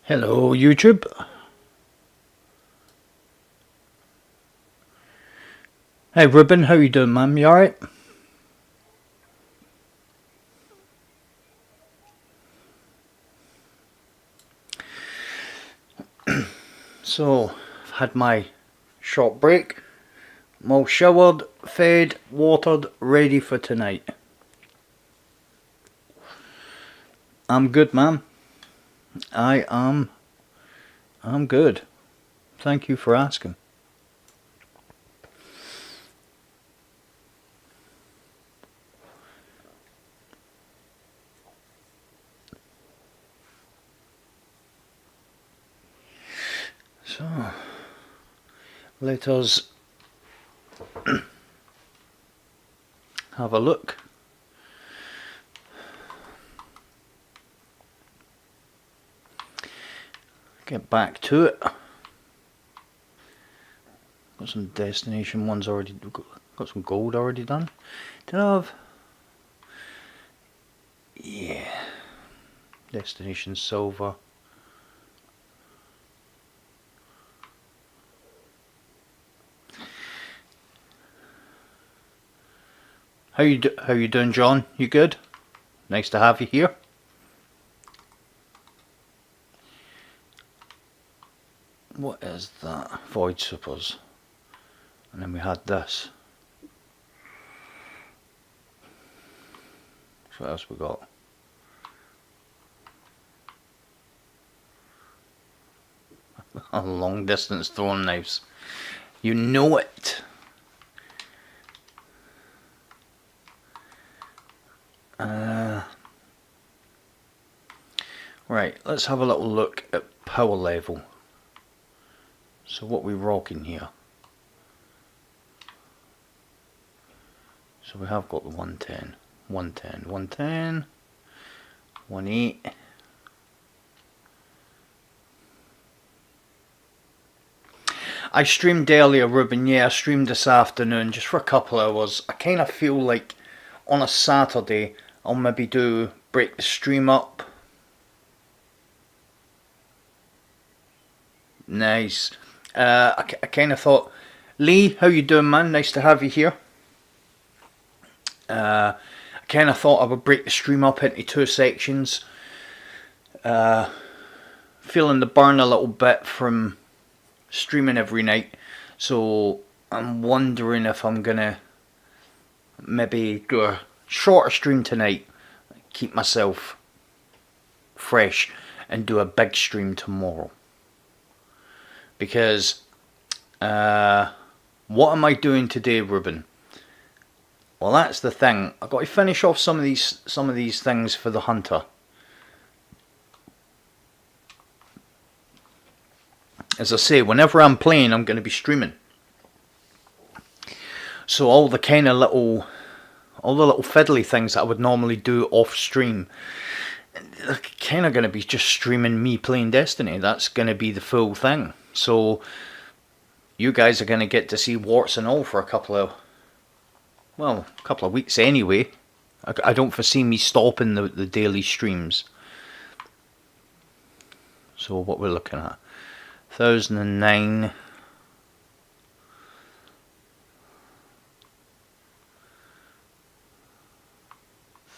Hello YouTube. Hey Ruben, how you doing, man? You alright? So, I've had my short break. I'm all showered, fed, watered, ready for tonight. I'm good, man. I'm good. Thank you for asking. So, let us have a look. Get back to it. Got some destination ones already. Got some gold already done. Did I have? Yeah. Destination silver. How you doing, John? You good? Nice to have you here. What is that? Void Supers. And then we had this. So what else we got? Long distance throwing knives. You know it. Right, let's have a little look at power level. So what we rocking here? So we have got the 110, 110, 110, 18. I streamed earlier, Ruben. Yeah, I streamed this afternoon just for a couple hours. I kind of feel like on a Saturday I'll maybe break the stream up. Nice. I kind of thought, Lee, how you doing, man? Nice to have you here. I kind of thought I would break the stream up into two sections. Feeling the burn a little bit from streaming every night, so I'm wondering if I'm gonna maybe do a shorter stream tonight, keep myself fresh, and do a big stream tomorrow. Because what am I doing today, Ruben? Well, that's the thing. I've got to finish off some of these things for the hunter. As I say, whenever I'm playing, I'm going to be streaming. So all the little fiddly things that I would normally do off stream, they're kind of going to be just streaming me playing Destiny. That's going to be the full thing. So you guys are going to get to see warts and all for a couple of weeks anyway. I don't foresee me stopping the daily streams. So what we're looking at, 1009.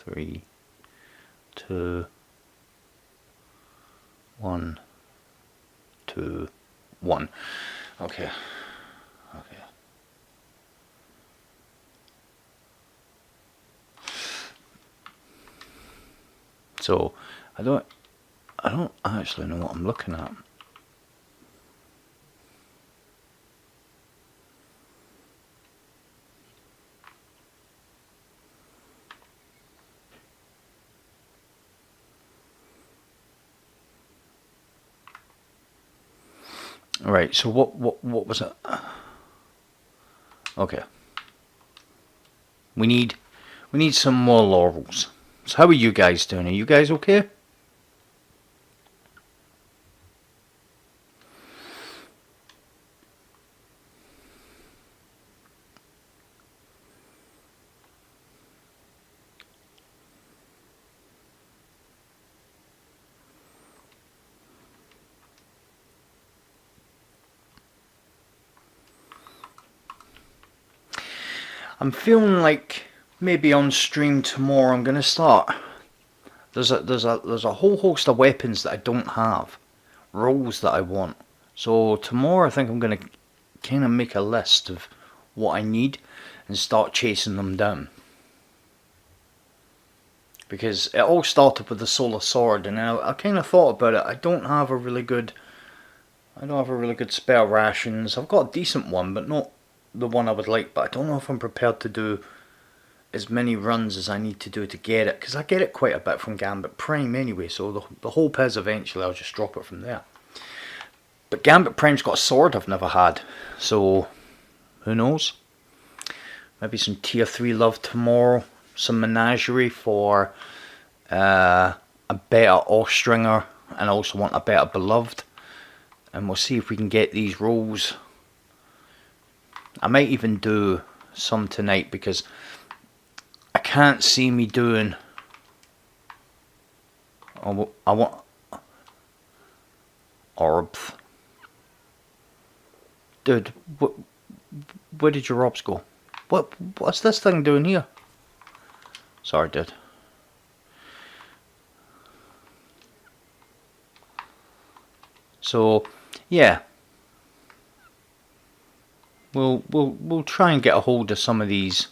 3, 2, 1, 2, 1. Okay. So I don't actually know what I'm looking at. Right, so what was it? Okay. We need some more laurels. So how are you guys doing? Are you guys okay? I'm feeling like maybe on stream tomorrow I'm gonna start. There's a whole host of weapons that I don't have, roles that I want. So tomorrow I think I'm gonna kind of make a list of what I need and start chasing them down. Because it all started with the solar sword, and I kind of thought about it. I don't have a really good spare rations. I've got a decent one, but not the one I would like. But I don't know if I'm prepared to do as many runs as I need to do to get it, because I get it quite a bit from Gambit Prime anyway. So the hope is eventually I'll just drop it from there. But Gambit Prime's got a sword I've never had, so who knows? Maybe some tier 3 love tomorrow. Some menagerie for a better Ostringer, and I also want a better beloved. And we'll see if we can get these rolls. I might even do some tonight, because I can't see me doing. I want orbs. Dude, where did your orbs go? What's this thing doing here? Sorry, dude. So, yeah, we'll try and get a hold of some of these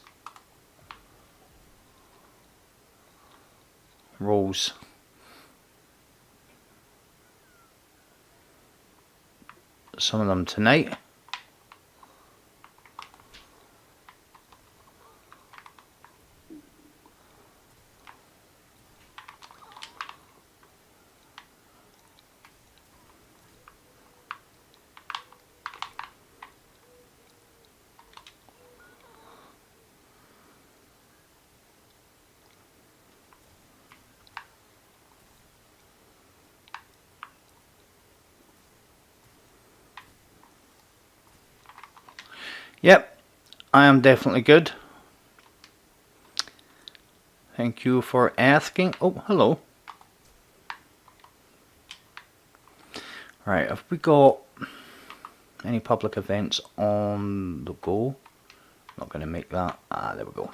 rolls. Some of them tonight. Yep, I am definitely good. Thank you for asking. Oh, hello. Right, have we got any public events on the go? Not going to make that. Ah, there we go.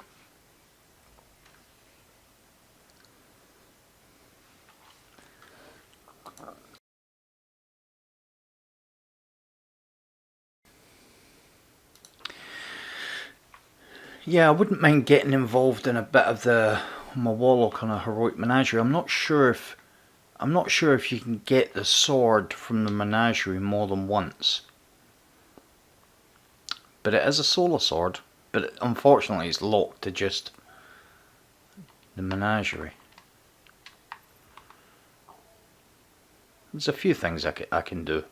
Yeah, I wouldn't mind getting involved in a bit of my Warlock on a heroic menagerie. I'm not sure if you can get the sword from the menagerie more than once. But it is a solar sword. But unfortunately, it's locked to just the menagerie. There's a few things I can do.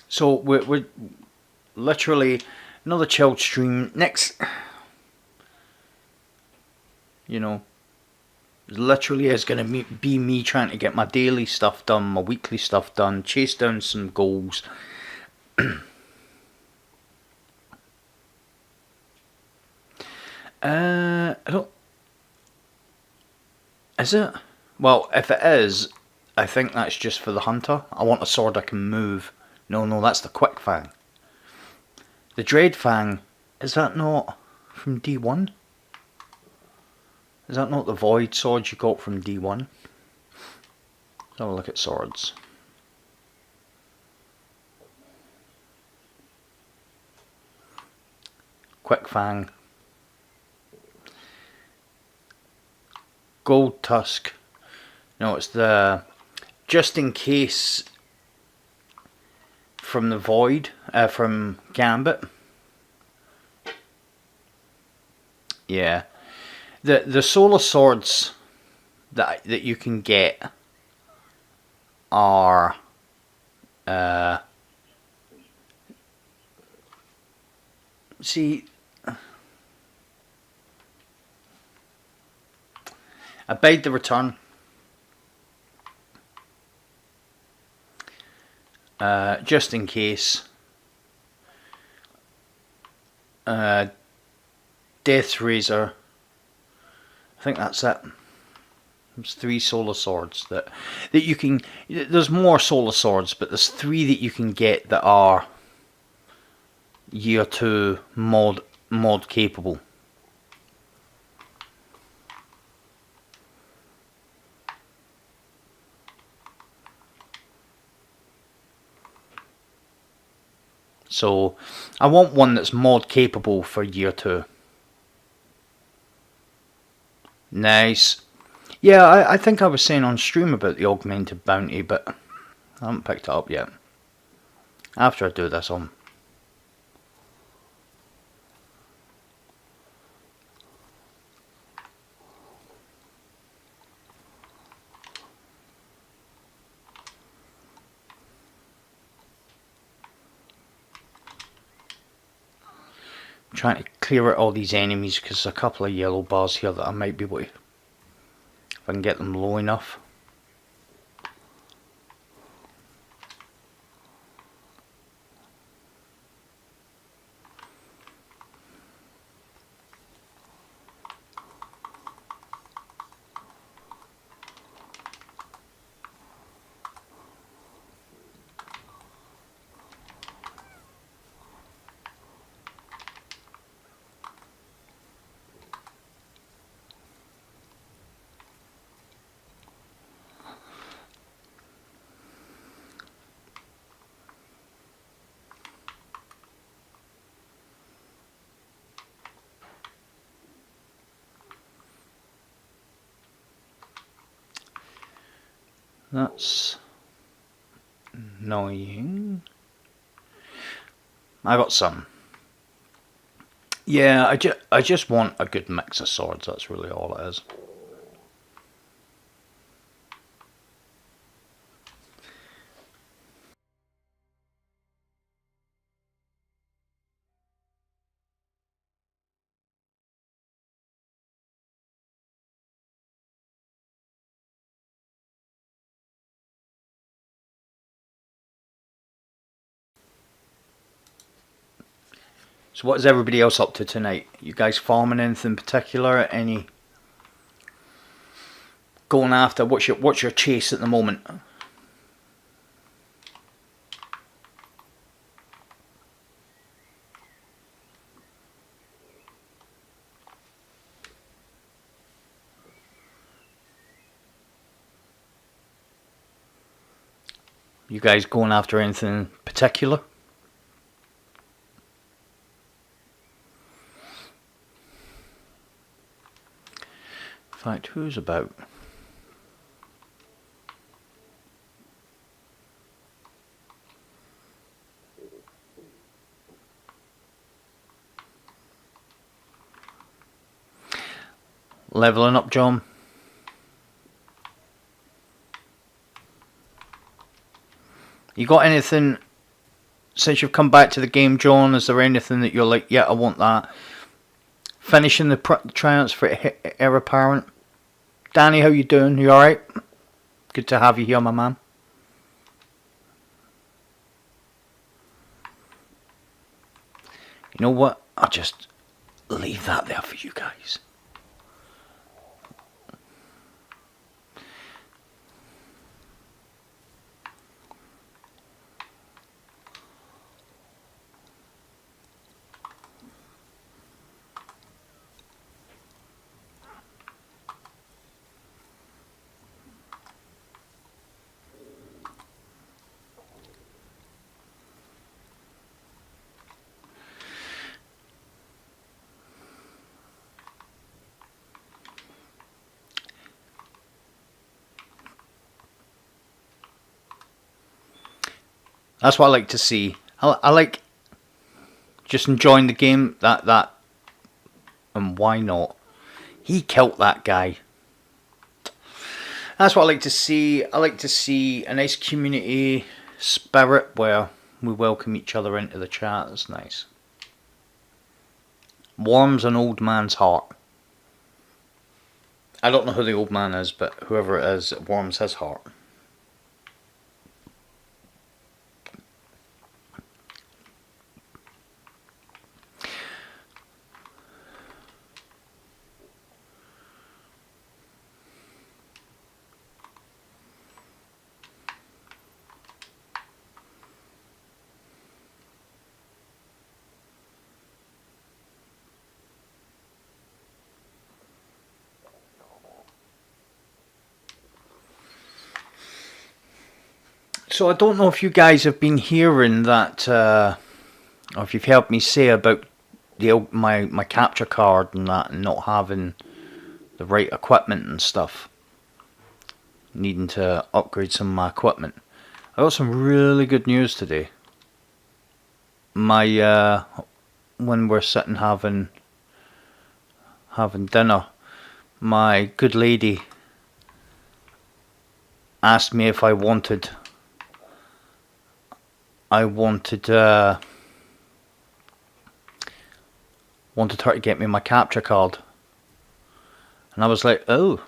So we're literally another chilled stream next. You know, literally is going to be me trying to get my daily stuff done, my weekly stuff done, chase down some goals. I don't. Is it? Well, if it is, I think that's just for the hunter. I want a sword I can move. No, that's the quick fang. The dread fang, is that not from D1? Is that not the void sword you got from D1? Let's have a look at swords. Quick fang. Gold tusk. No, it's the just in case from the void, from Gambit. Yeah, the solar swords that you can get are see, I bade the return. Just in case. Death Razor. I think that's it. There's 3 solar swords that you can. There's more solar swords, but there's 3 that you can get that are year 2 mod mod capable. So I want one that's mod capable for year 2. Nice. Yeah, I think I was saying on stream about the augmented bounty, but I haven't picked it up yet. After I do this, I'm trying to clear out all these enemies because there's a couple of yellow bars here that I might be able to, if I can get them low enough. That's annoying. I got some. Yeah, I just want a good mix of swords. That's really all it is. So what is everybody else up to tonight? You guys farming anything in particular? Any going after? What's your chase at the moment? You guys going after anything in particular? In fact, who's about? Leveling up, John? You got anything since you've come back to the game, John? Is there anything that you're like, yeah, I want that? Finishing the triumphs for Heir Apparent. Danny, how you doing? You alright? Good to have you here, my man. You know what? I'll just leave that there for you guys. That's what I like to see. I like just enjoying the game. That and why not? He killed that guy. That's what I like to see. I like to see a nice community spirit where we welcome each other into the chat. That's nice. Warms an old man's heart. I don't know who the old man is, but whoever it is, it warms his heart. So I don't know if you guys have been hearing that, or if you've heard me say about my capture card and that, and not having the right equipment and stuff. Needing to upgrade some of my equipment. I got some really good news today. My when we're sitting having dinner, my good lady asked me if I wanted her to get me my capture card, and I was like, oh,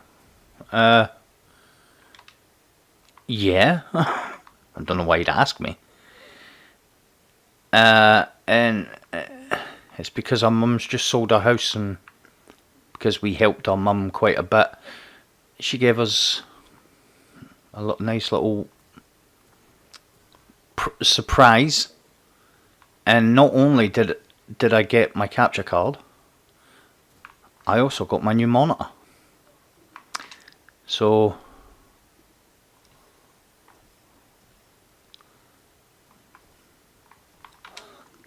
yeah. I don't know why you'd ask me. And it's because our mum's just sold her house, and because we helped our mum quite a bit, she gave us a nice little surprise. And not only did I get my capture card, I also got my new monitor. So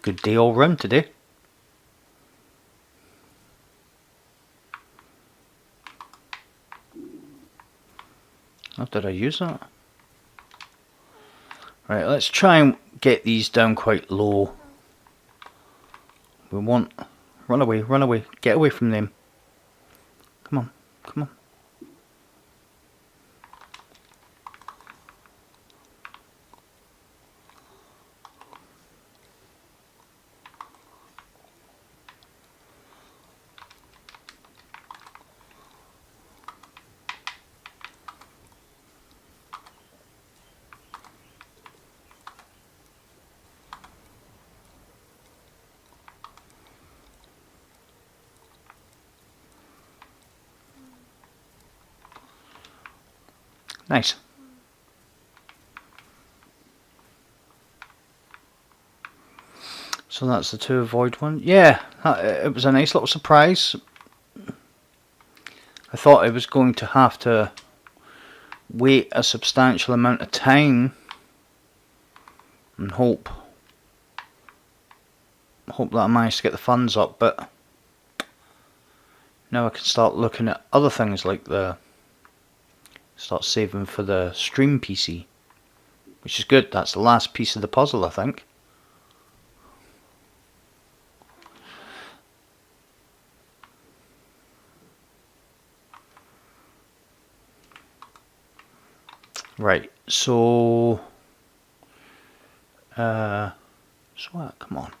good day all round today. How did I use that? Right, let's try and get these down quite low. We want... Run away, get away from them. Come on, come on. Nice. So that's the to avoid one. Yeah, it was a nice little surprise. I thought I was going to have to wait a substantial amount of time and hope that I managed to get the funds up, but now I can start looking at other things like start saving for the stream PC, which is good. That's the last piece of the puzzle, I think. Right, so what? Come on.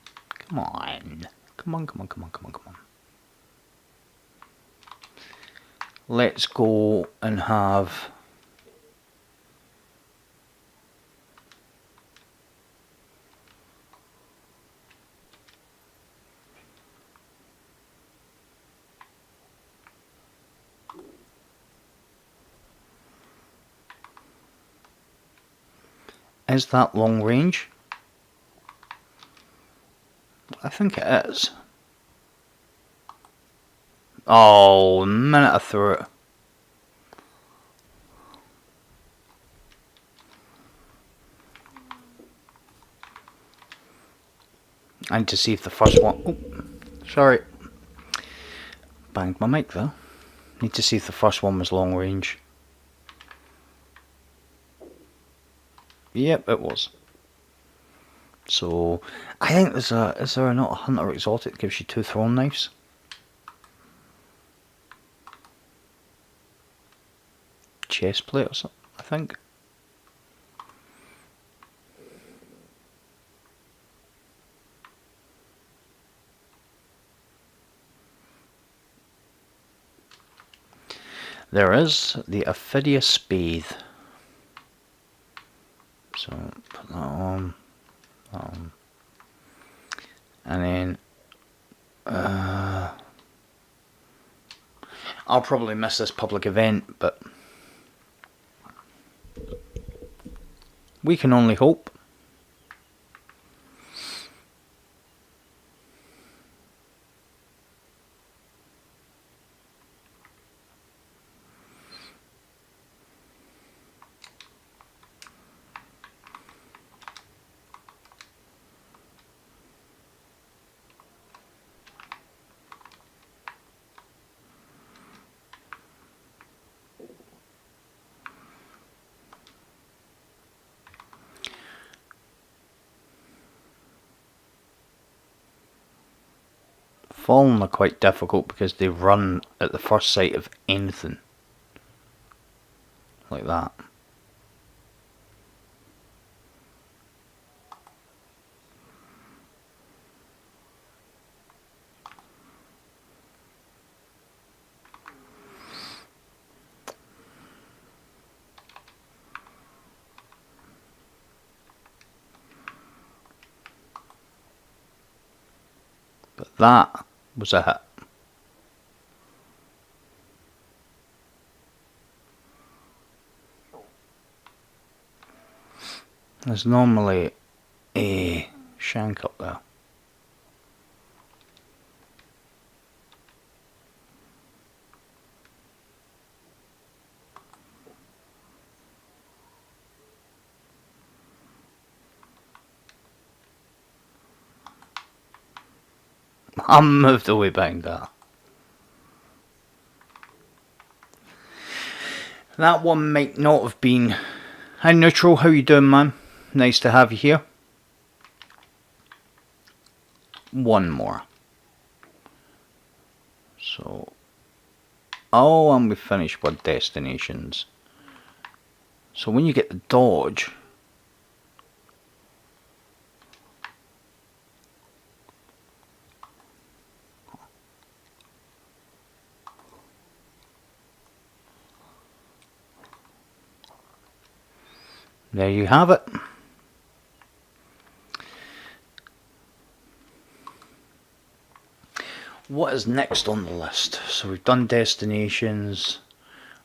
Let's go and have is that long range? I think it is. Oh, the minute I threw it. I need to see if the first one... Oh, sorry. Banged my mic there. Need to see if the first one was long range. Yep, it was. So, I think is there not a Hunter Exotic that gives you 2 thrown knives? Chest plate or something, I think. There is the Ophidia Spathe. So put that on. And then I'll probably miss this public event, but we can only hope. Fallen are quite difficult because they run at the first sight of anything. Like that. But that was a hit. There's normally a shank up there. I moved away behind that. That one might not have been. Hi Neutral, how you doing, man? Nice to have you here. One more. So, oh, and we finished with destinations. So when you get the dodge, there you have it. What is next on the list? So we've done destinations.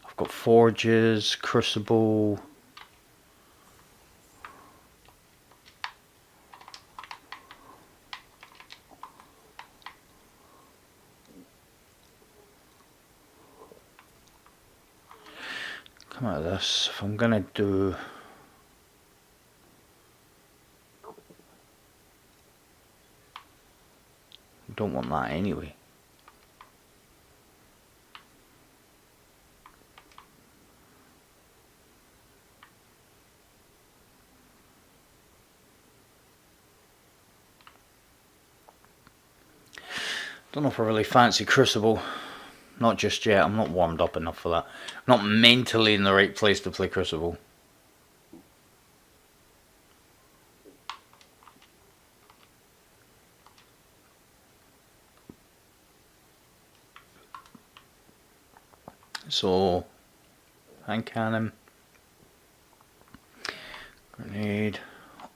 I've got forges, crucible. Come out of this. If I'm gonna do. Don't want that anyway. Don't know if I really fancy Crucible. Not just yet. I'm not warmed up enough for that. I'm not mentally in the right place to play Crucible. So, hand cannon, grenade,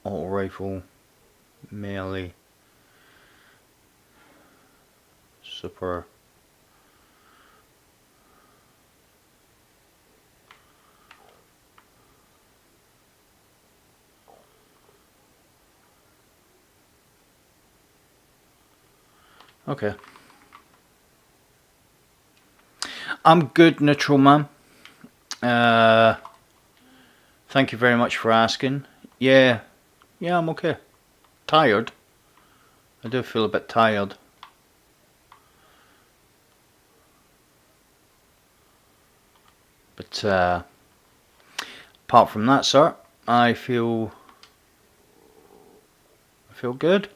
auto rifle, melee, super, okay. I'm good, Neutral Man. Thank you very much for asking. Yeah, I'm okay. Tired. I do feel a bit tired. But apart from that, sir, I feel good.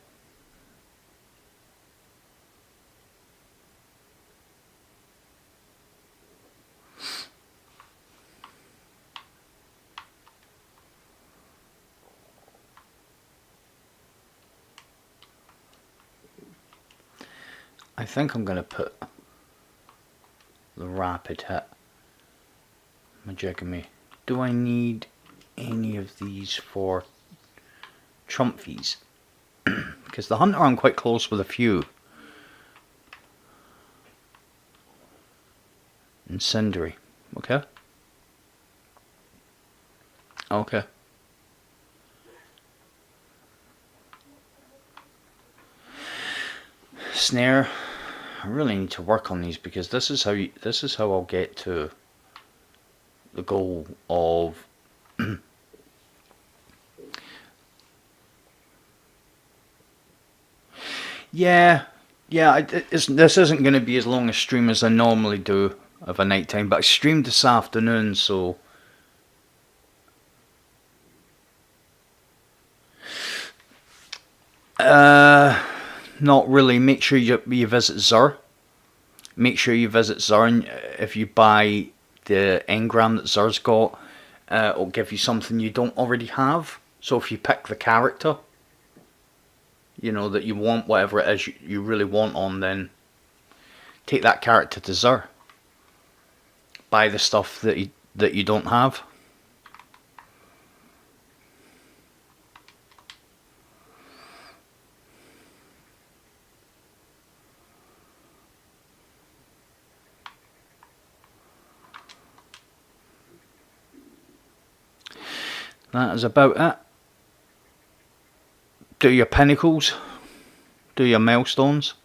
I think I'm going to put the rapid hit. Majigamy. Do I need any of these for trump fees? Because the hunter I'm quite close with a few. Incendiary. Okay. Okay. Snare. I really need to work on these because this is how I'll get to the goal of yeah, this isn't going to be as long a stream as I normally do of a night time, but I streamed this afternoon, so not really. Make sure you visit Zur. Make sure you visit Zur, and if you buy the engram that Zur's got, it'll give you something you don't already have. So if you pick the character, you know, that you want, whatever it is you really want on, then take that character to Zur. Buy the stuff that you don't have. That is about it. Do your pinnacles. Do your milestones.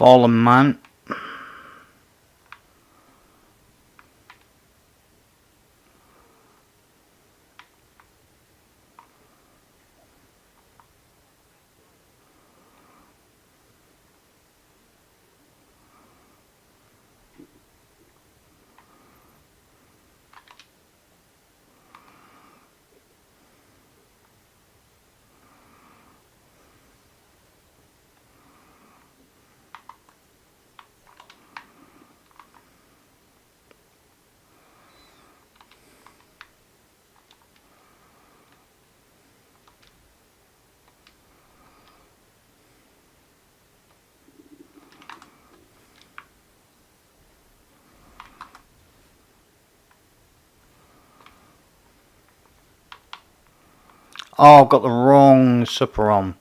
Fallen Man. Oh, I've got the wrong super on.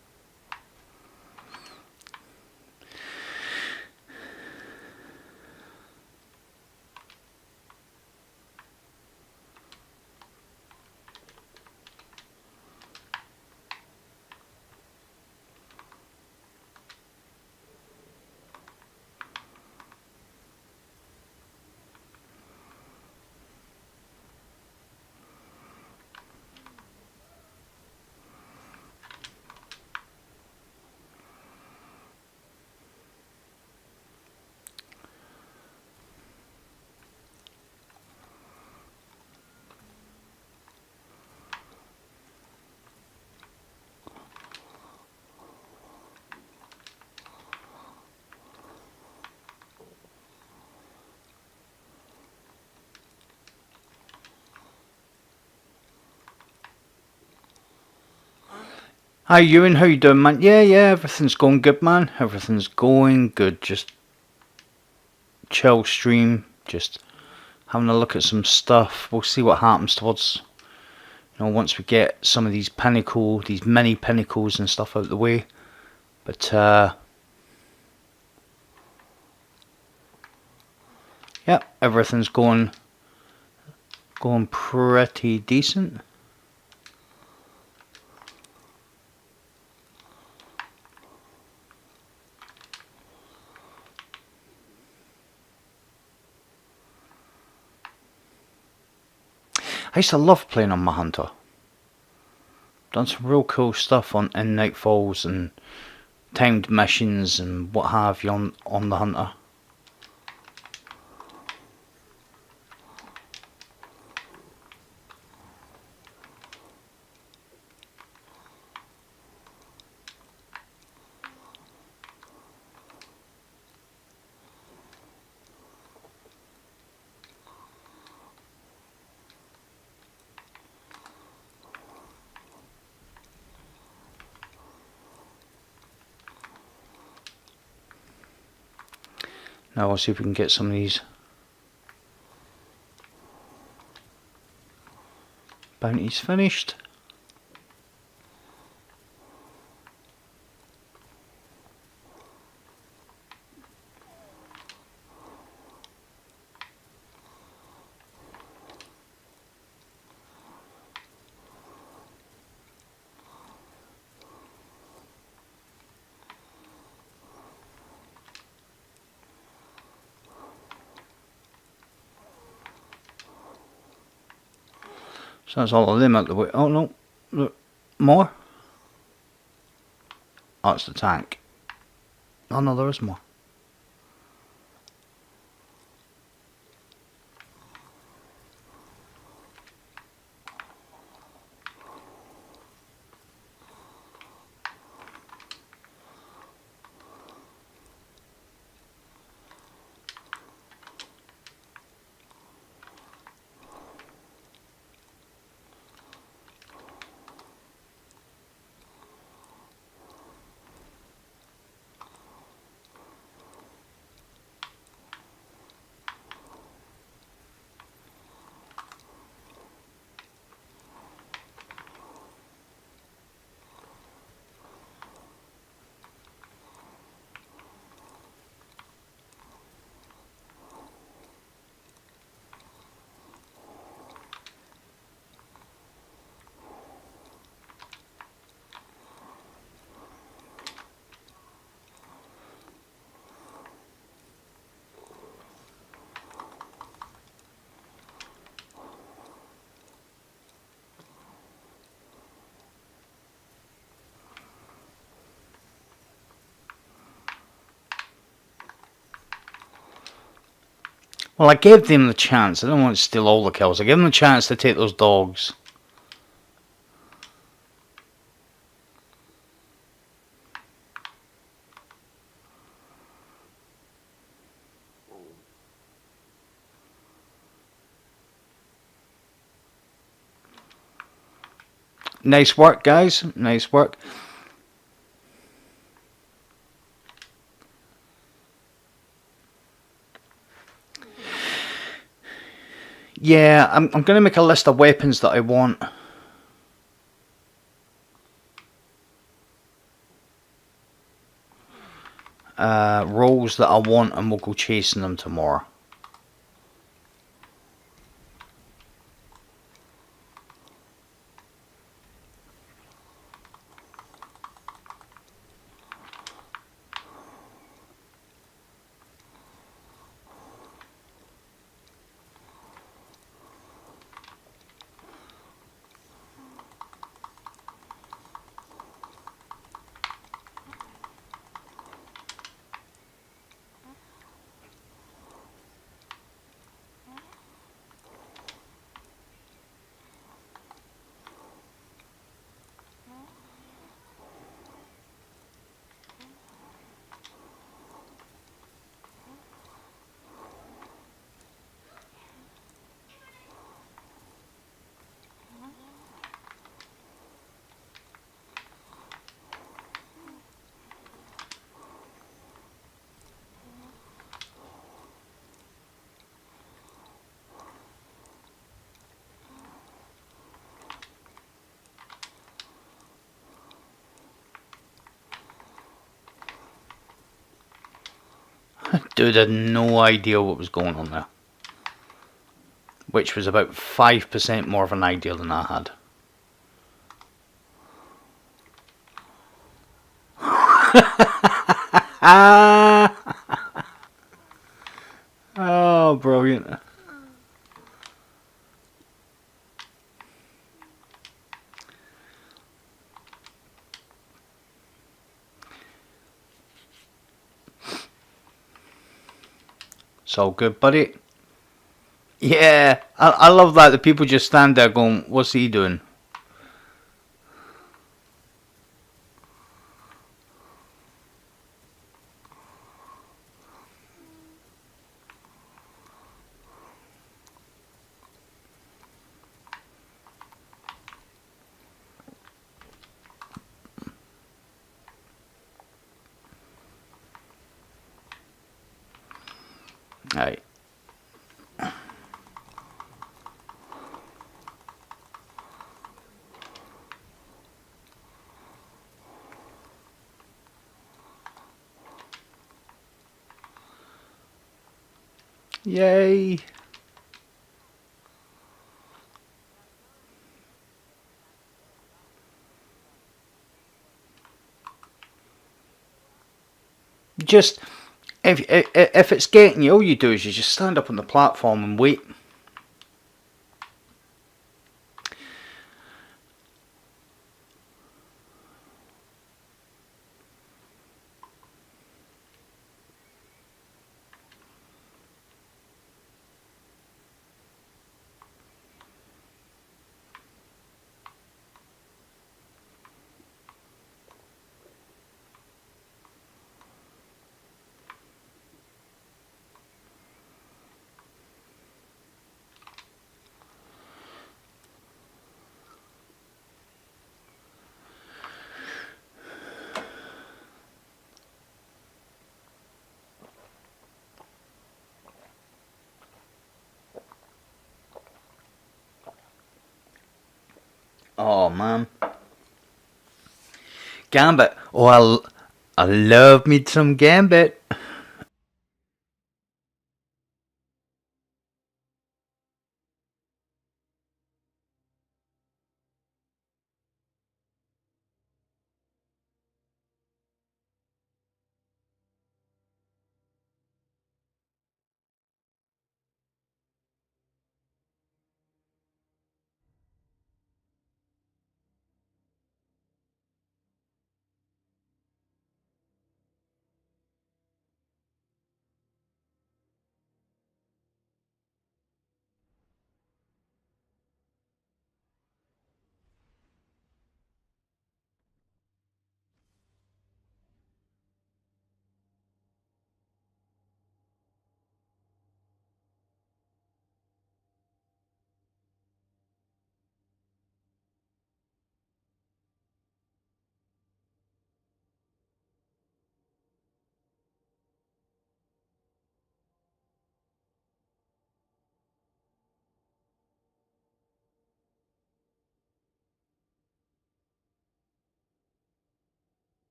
Hi Ewan, how you doing, man? Yeah, everything's going good, man. Everything's going good. Just chill stream, just having a look at some stuff. We'll see what happens towards, you know, once we get some of these these mini pinnacles and stuff out of the way. But yeah, Yep, everything's going pretty decent. I used to love playing on my Hunter. Done some real cool stuff in Nightfalls and timed missions and what have you on the Hunter. Now we'll see if we can get some of these bounties finished. So that's all of them out the way. Oh no, look, more. Oh, it's the tank. Oh no, there is more. Well, I gave them the chance. I don't want to steal all the kills. I gave them the chance to take those dogs. Nice work, guys. Nice work. Yeah, I'm going to make a list of weapons that I want. Roles that I want, and we'll go chasing them tomorrow. Dude, I had no idea what was going on there. which was about 5% more of an idea than I had. Oh, brilliant. It's all good, buddy. Yeah, I love that. The people just stand there going, what's he doing? Right. Yay. Just, if it's getting you, all you do is you just stand up on the platform and wait. Oh man, Gambit. Oh, I love me some Gambit.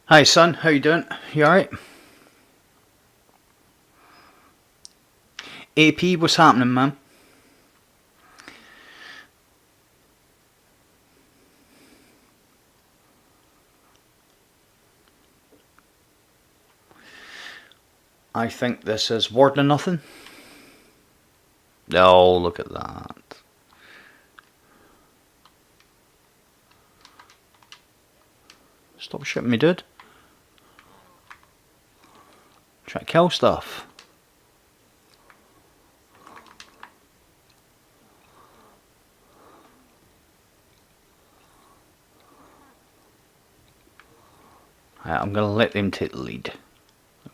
Hi son, how you doing? You alright? AP, what's happening, man? I think this is Word of Nothing. Oh, look at that. Stop shooting me, dude. Try to kill stuff. Right, I'm going to let them take the lead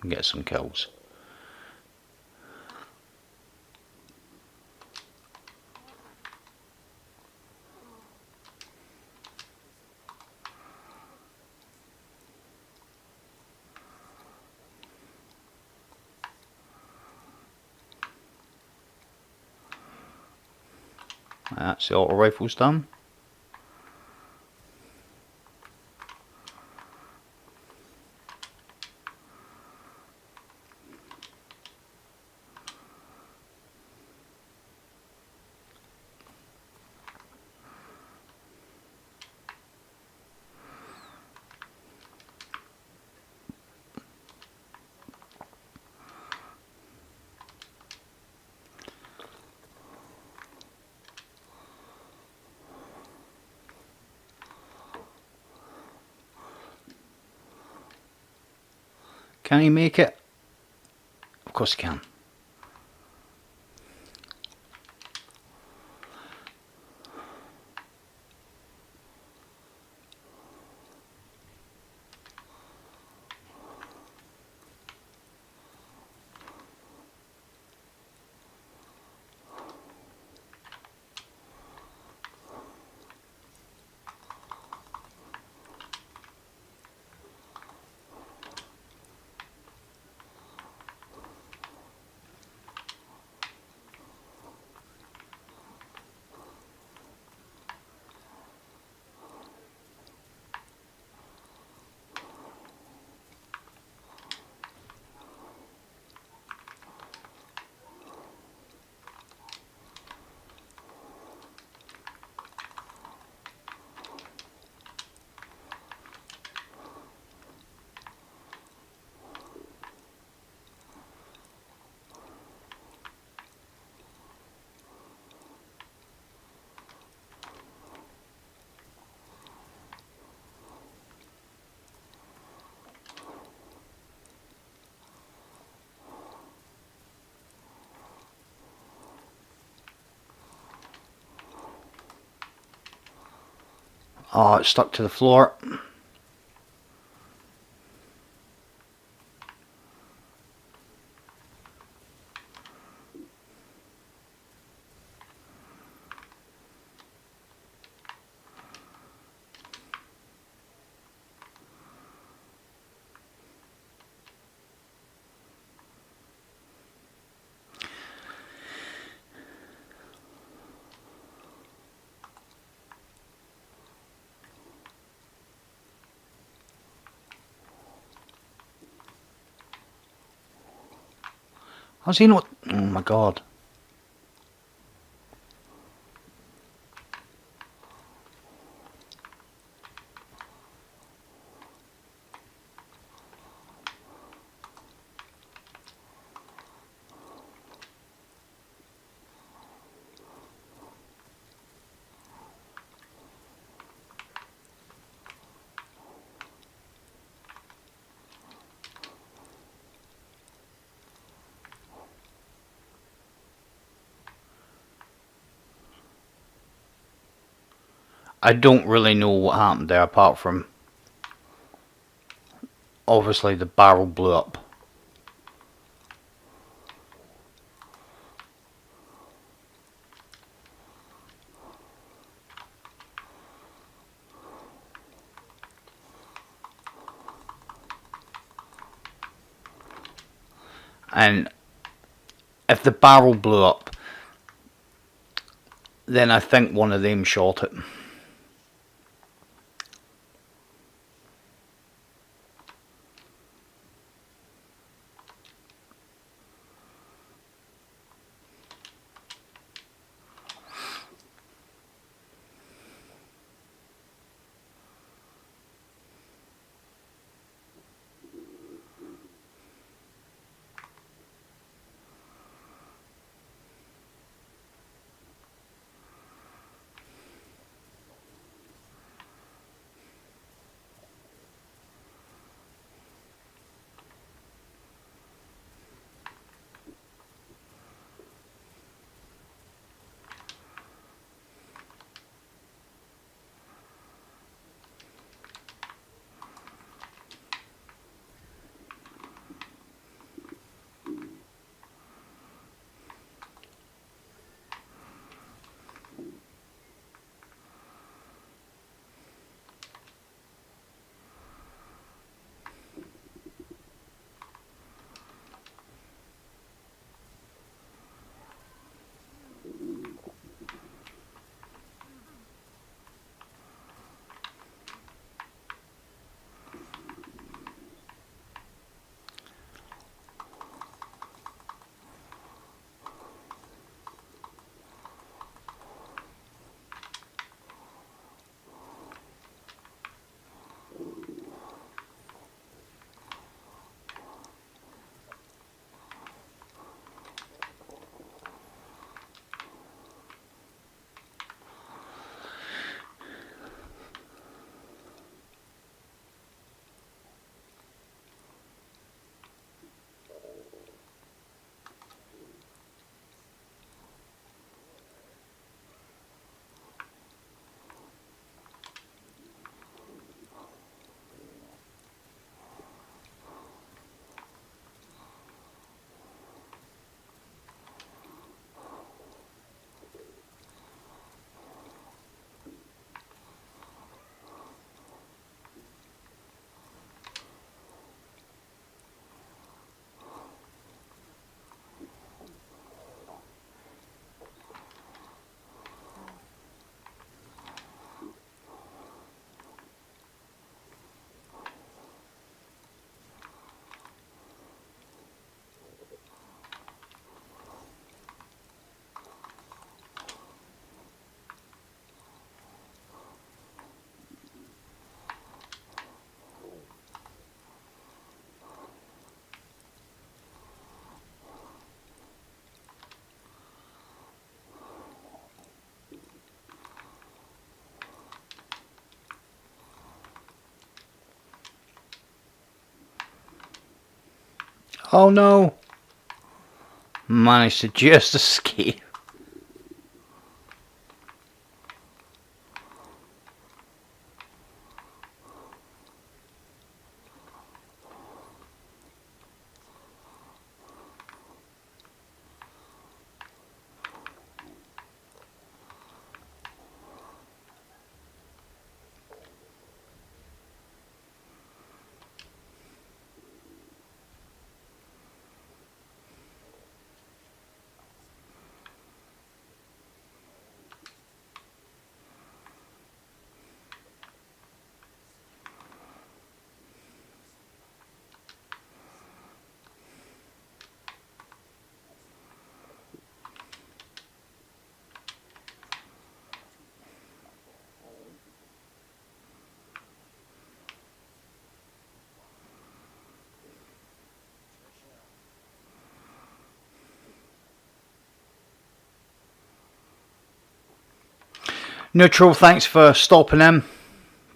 and get some kills. That's the auto rifles done. Can he make it? Of course he can. Oh, it's stuck to the floor. How's he not? Oh my god. I don't really know what happened there apart from obviously the barrel blew up. And if the barrel blew up, then I think one of them shot it. Oh no! Managed to just escape. Neutral, thanks for stopping them.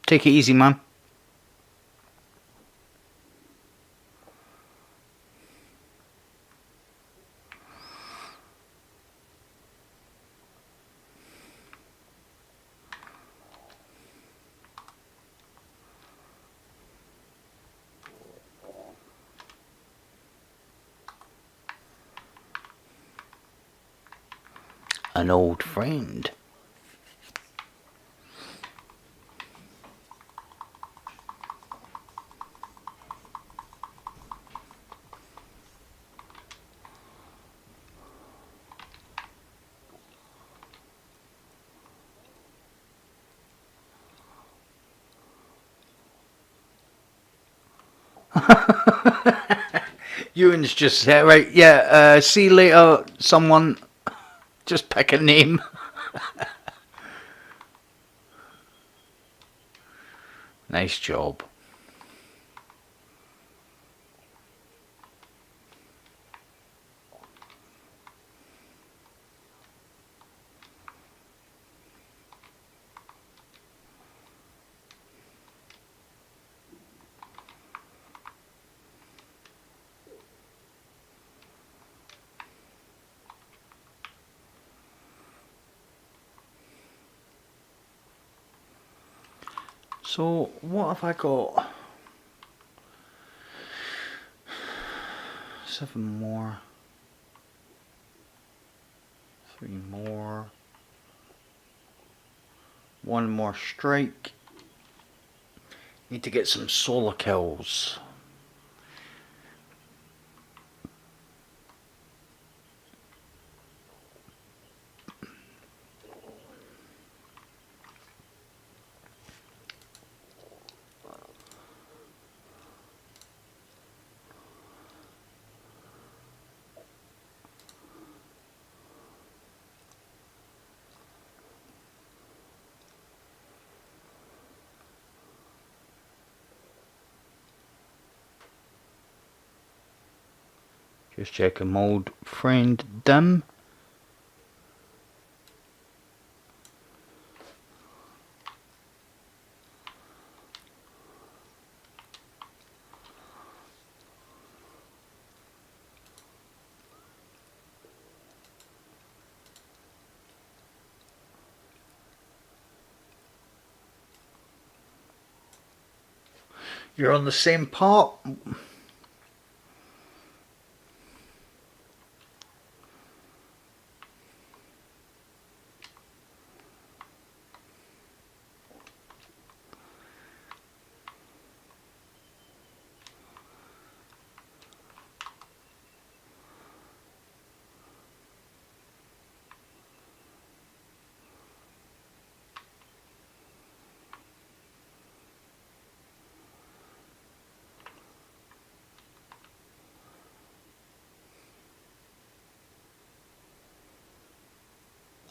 Take it easy, man. An old friend. Ewan's just said, right, yeah, see you later, someone. Just pick a name. Nice job. So, what have I got? 7 more. 3 more. 1 more strike. Need to get some solo kills. Just checking mode friend dim. You're on the same part.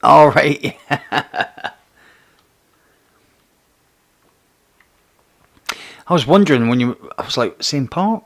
All right. I was wondering when you. I was like, same part.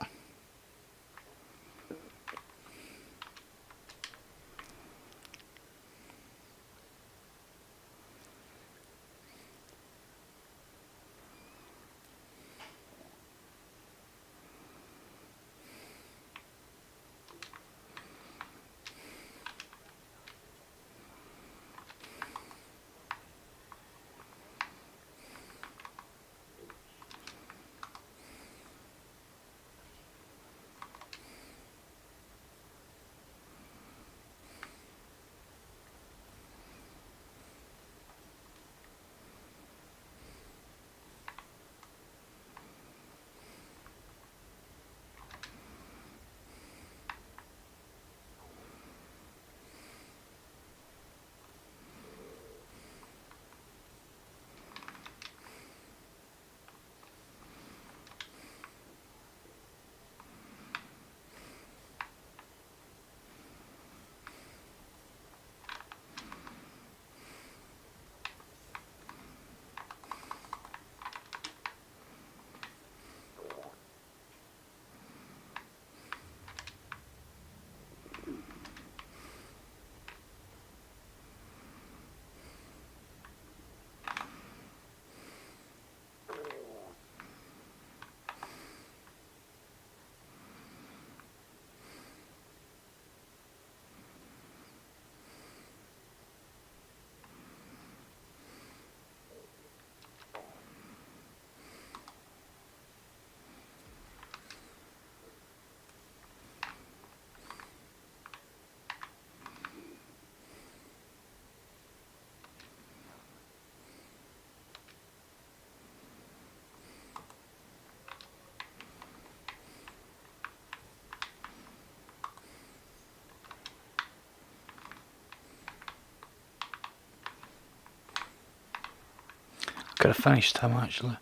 got a finish time actually.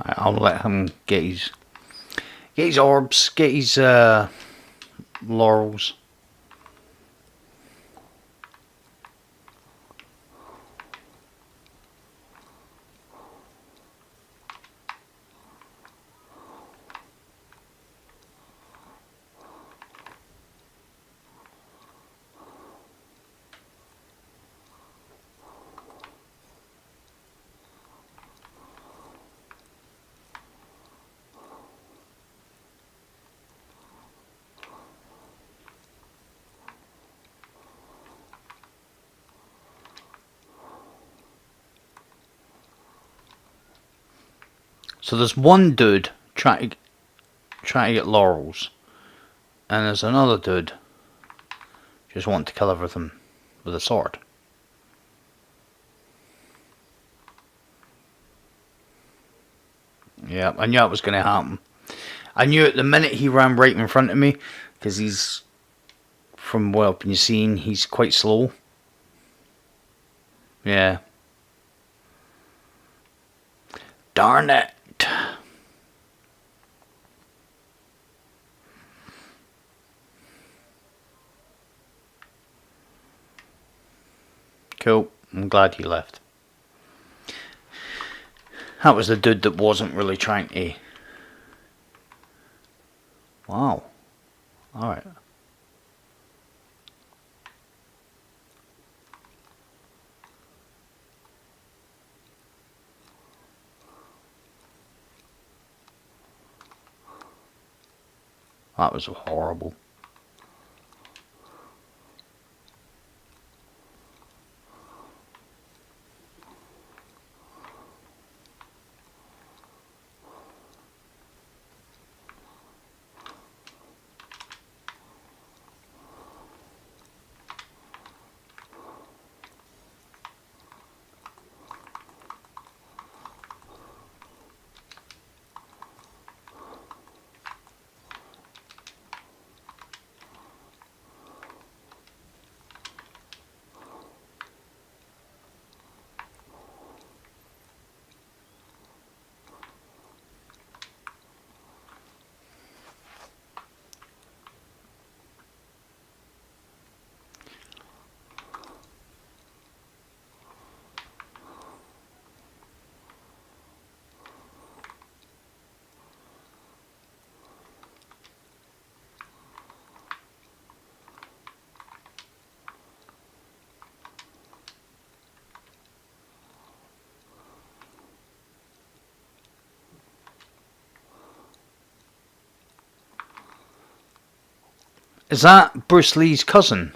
I'll let him get his orbs, get his laurels. So there's one dude trying to get laurels, and there's another dude just wanting to kill everything with a sword. Yeah, I knew that was going to happen. I knew it the minute he ran right in front of me, because he's, from what I've been seeing, he's quite slow. Yeah. Darn it. Cool. I'm glad he left. That was the dude that wasn't really trying to... Wow. Alright. That was horrible. Is that Bruce Lee's cousin?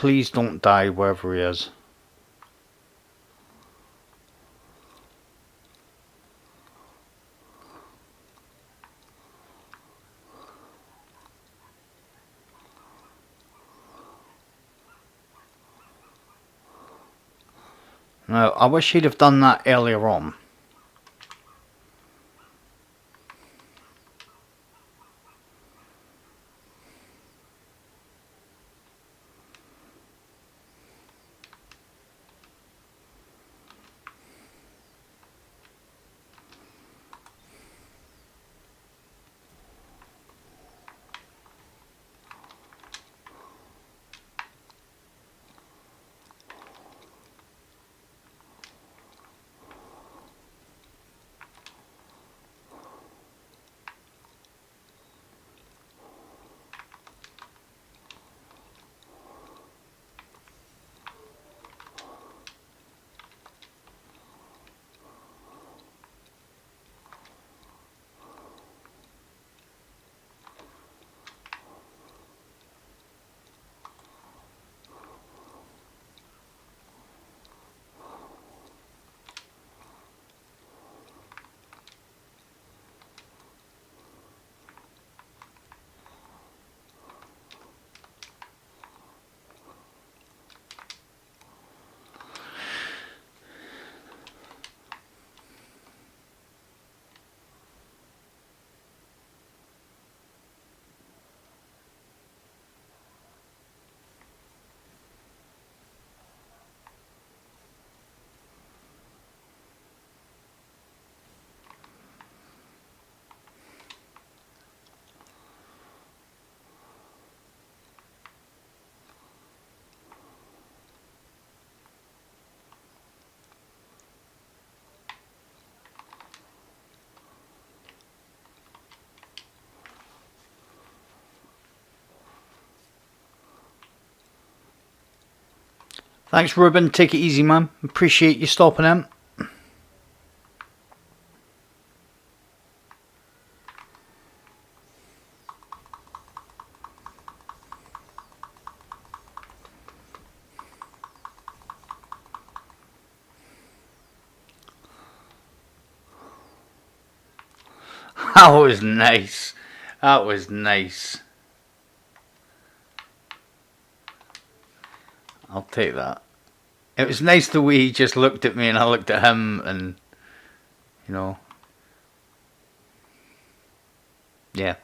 please don't die wherever he is. Now, I wish he'd have done that earlier on. Thanks, Ruben. Take it easy, man. Appreciate you stopping in. That was nice. That was nice. I'll take that. It was nice the way he just looked at me and I looked at him, and you know, yeah.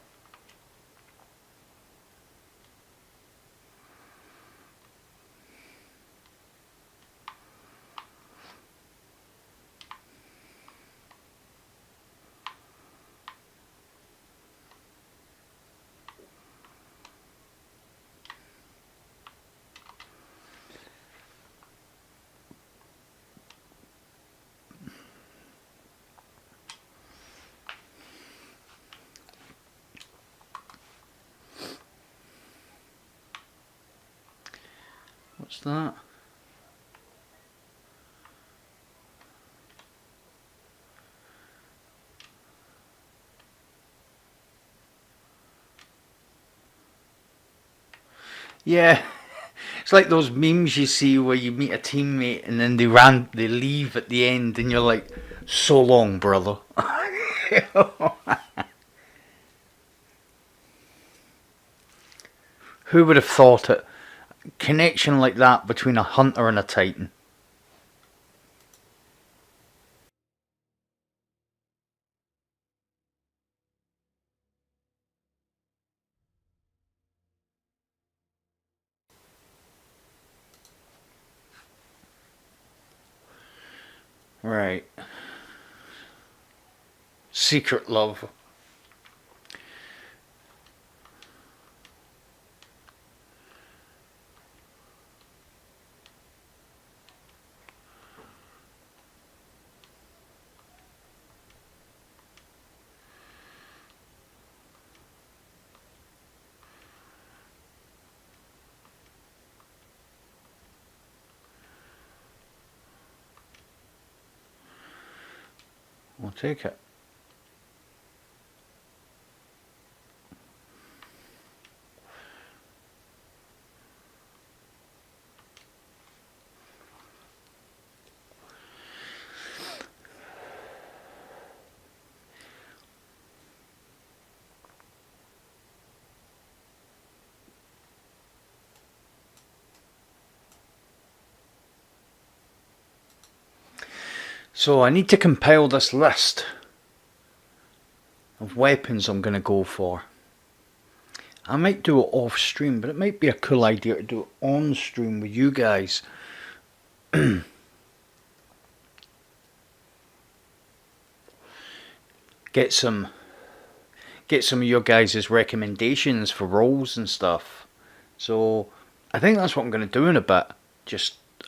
What's that? Yeah, it's like those memes you see where you meet a teammate and then they leave at the end, and you're like, "So long, brother." Who would have thought it? Connection like that between a hunter and a titan. Right. Secret love. We'll take it. So I need to compile this list of weapons I'm going to go for. I might do it off stream, but it might be a cool idea to do it on stream with you guys. Get some of your guys' recommendations for roles and stuff. So I think that's what I'm going to do in a bit.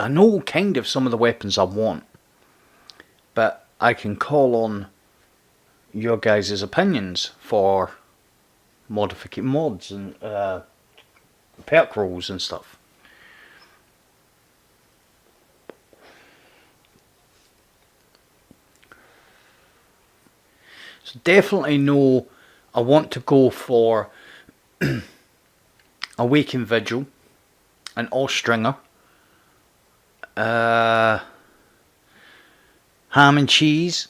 I know kind of some of the weapons I want, but I can call on your guys' opinions for mods and perk rolls and stuff. So definitely know I want to go for Awakened Vigil, an Austringer, ham and cheese,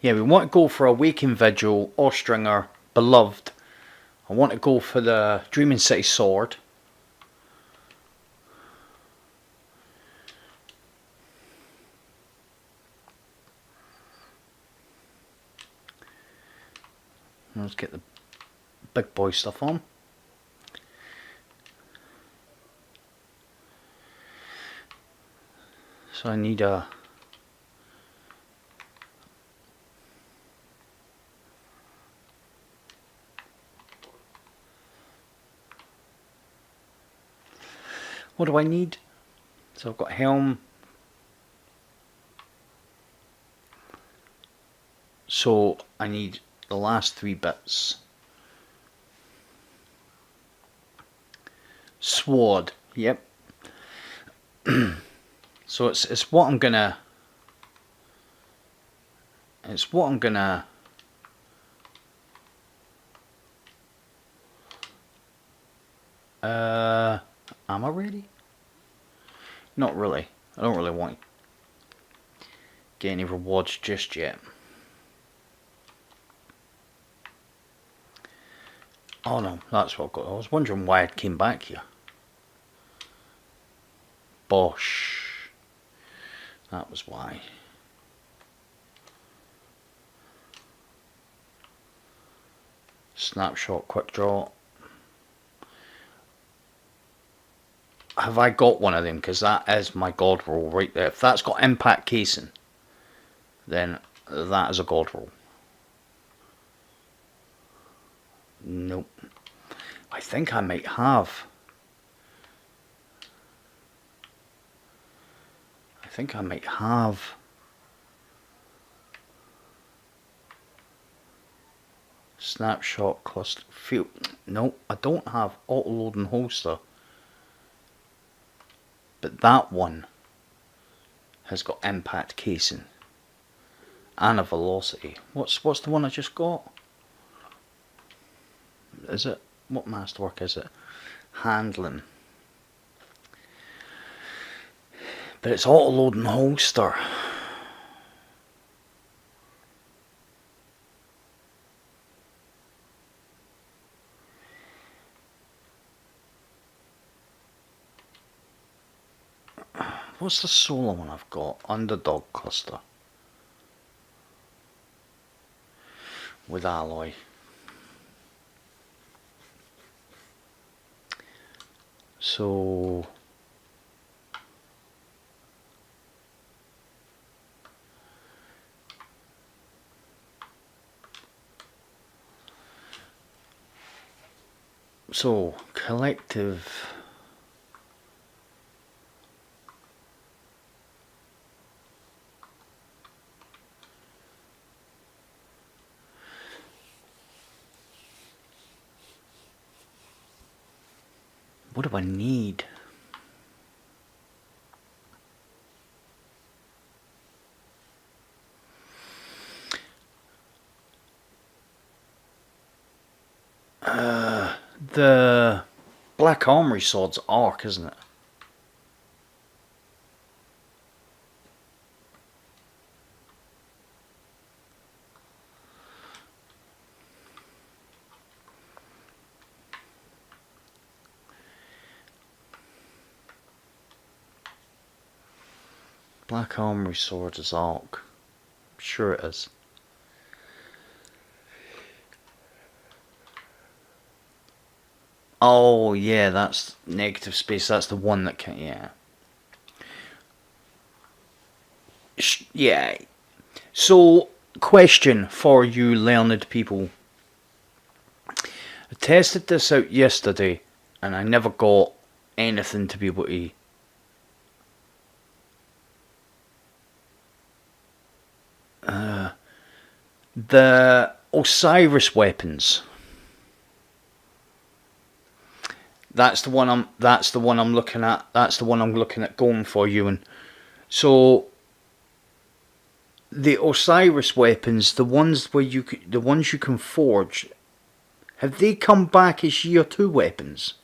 yeah, we want to go for Awakened Vigil, Austringer, Beloved. I want to go for the Dreaming City Sword. Let's get the big boy stuff on. So I need a what do I need? So I've got helm. So I need the last 3 bits. Sword, yep. So it's what I'm gonna am I ready? Not really. I don't really want to get any rewards just yet. Oh no, that's what I've got. I was wondering why it came back here. Bosh. That was why. Snapshot, quick draw. Have I got one of them? Because that is my god roll right there. If that's got impact casing, then that is a god roll. Nope. I think I might have. Snapshot, cluster, field. No, I don't have auto load and holster. But that one has got impact casing and a velocity. What's the one I just got? Is it? What masterwork is it? Handling. But it's auto load and holster. What's the solo one I've got? Underdog cluster. With alloy. So collective. What do I need? The Black Armory Sword's arc, isn't it? Black Armory Sword is Arc. I'm sure it is. Oh yeah, that's negative space. That's the one that can, yeah. Yeah. So, question for you learned people. I tested this out yesterday and I never got anything to be able to the Osiris weapons. That's the one I'm looking at. That's the one I'm looking at going for, Ewan. So the Osiris weapons, the ones you can forge, have they come back as year 2 weapons?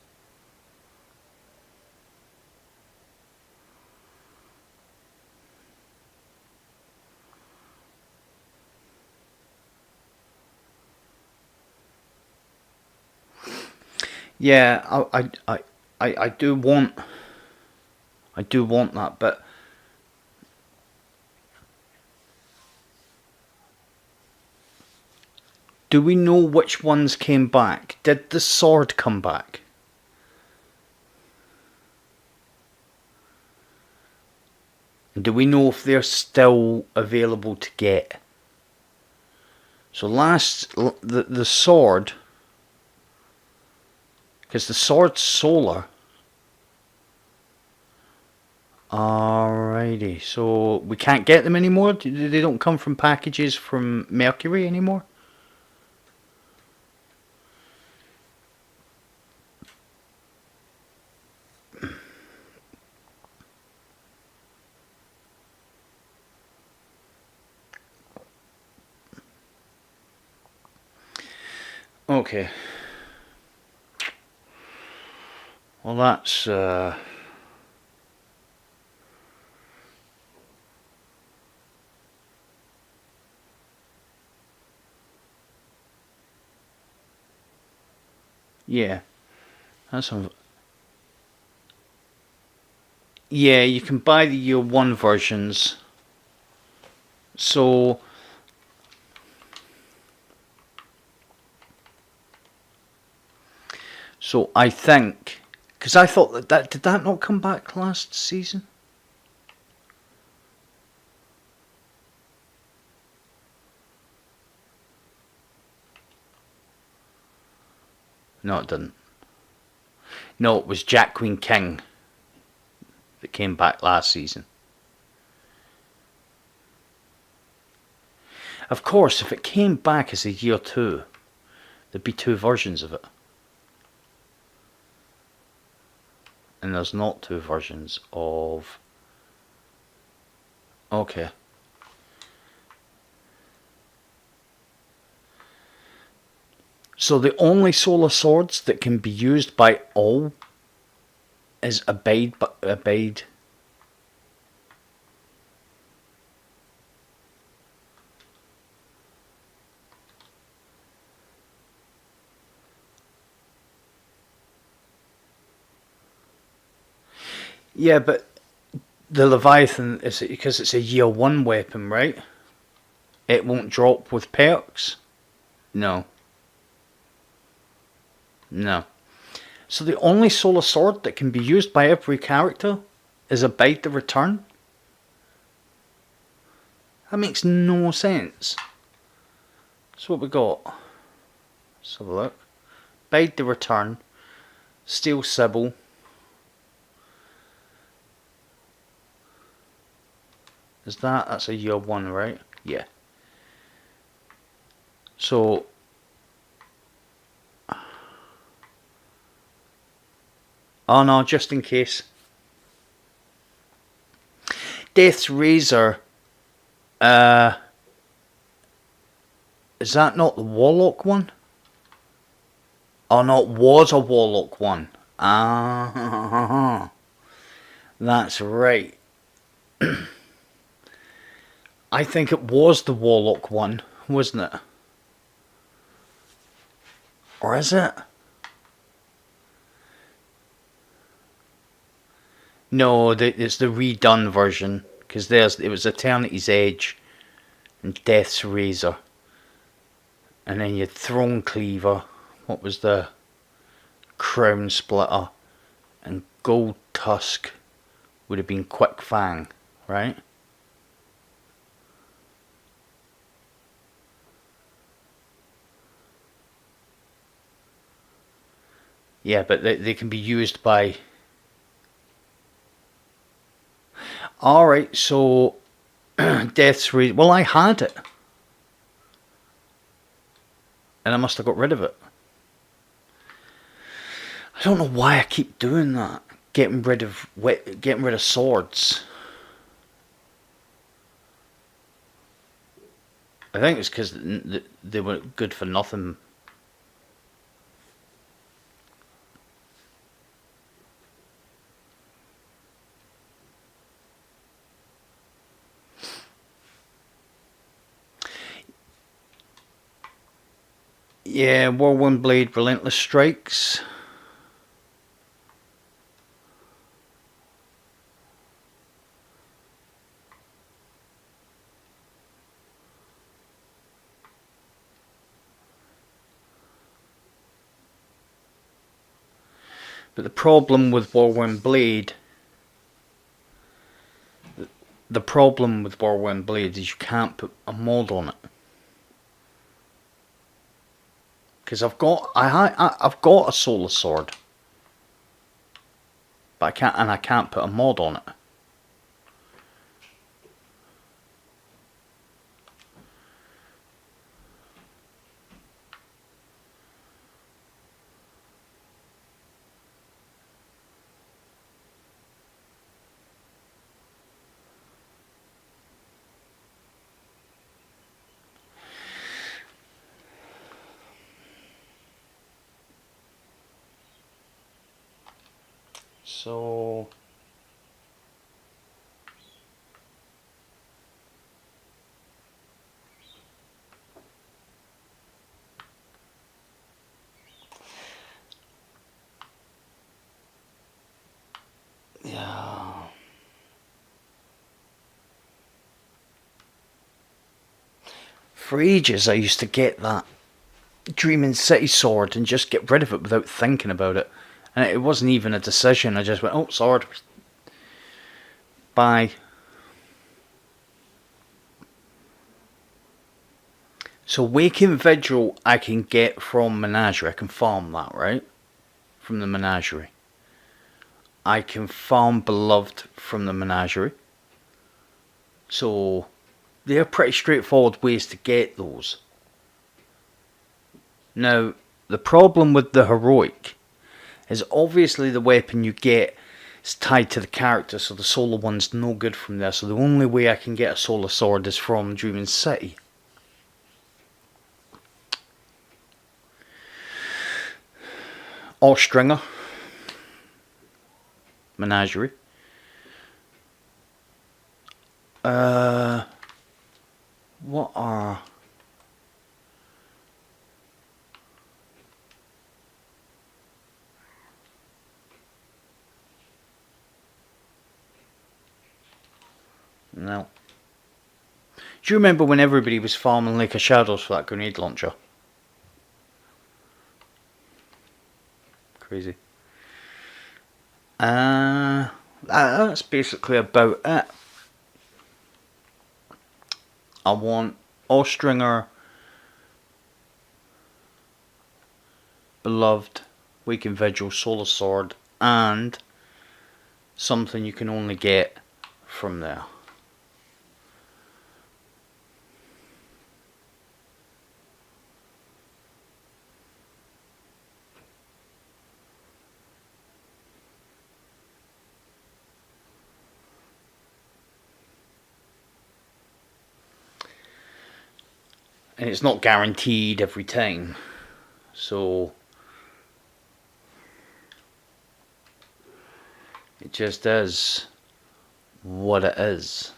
Yeah, I do want that, but do we know which ones came back? Did the sword come back? Do we know if they're still available to get? So the sword, because the sword's solar. Alrighty, so we can't get them anymore? They don't come from packages from Mercury anymore? Okay. Well, that's yeah. That's some. Yeah, you can buy the year 1 versions. So I think, because I thought that did that not come back last season? No, it didn't. No, it was Jack Queen King that came back last season. Of course, if it came back as a year 2, there'd be 2 versions of it. And there's not 2 versions of... Okay. So the only solar swords that can be used by all is Abade. Yeah, but the Leviathan is because it's a year 1 weapon, right? It won't drop with perks? No. No. So the only solar sword that can be used by every character is Abide the Return? That makes no sense. So what we got? Let's have a look. Abide the Return. Steel Sybil. Is that's a year 1, right? Yeah. So oh no, just in case. Death's Razor. Is that not the Warlock one? Oh no, it was a Warlock one. Ah, that's right. I think it was the Warlock one, wasn't it? Or is it? No, it's the redone version. Because it was Eternity's Edge and Death's Razor. And then you had Throne Cleaver. What was the Crown Splitter? And Gold Tusk would have been Quick Fang, right? Yeah, but they can be used by... Alright, so... Death's Razor... Well, I had it. And I must have got rid of it. I don't know why I keep doing that. Getting rid of swords. I think it's because they were good for nothing. Yeah, Whirlwind Blade, Relentless Strikes. But the problem with Whirlwind Blade... The problem with Whirlwind Blade is you can't put a mod on it. Because I've got a Solar Sword, but I can't put a mod on it. So yeah. For ages I used to get that Dreaming City sword and just get rid of it without thinking about it. And it wasn't even a decision, I just went, oh, sword. Bye. So Waking Vigil I can get from Menagerie. I can farm that, right? From the Menagerie. I can farm Beloved from the Menagerie. So they're pretty straightforward ways to get those. Now, the problem with the Heroic is obviously the weapon you get is tied to the character, so the solar one's no good from there. So the only way I can get a solar sword is from Dreaming City. Or Stringer. Menagerie. What are... No. Do you remember when everybody was farming Lake of Shadows for that grenade launcher? Crazy. That's basically about it. I want Ostringer, Beloved, Waking Vigil, Solar Sword, and something you can only get from there. And it's not guaranteed every time, so it just is what it is.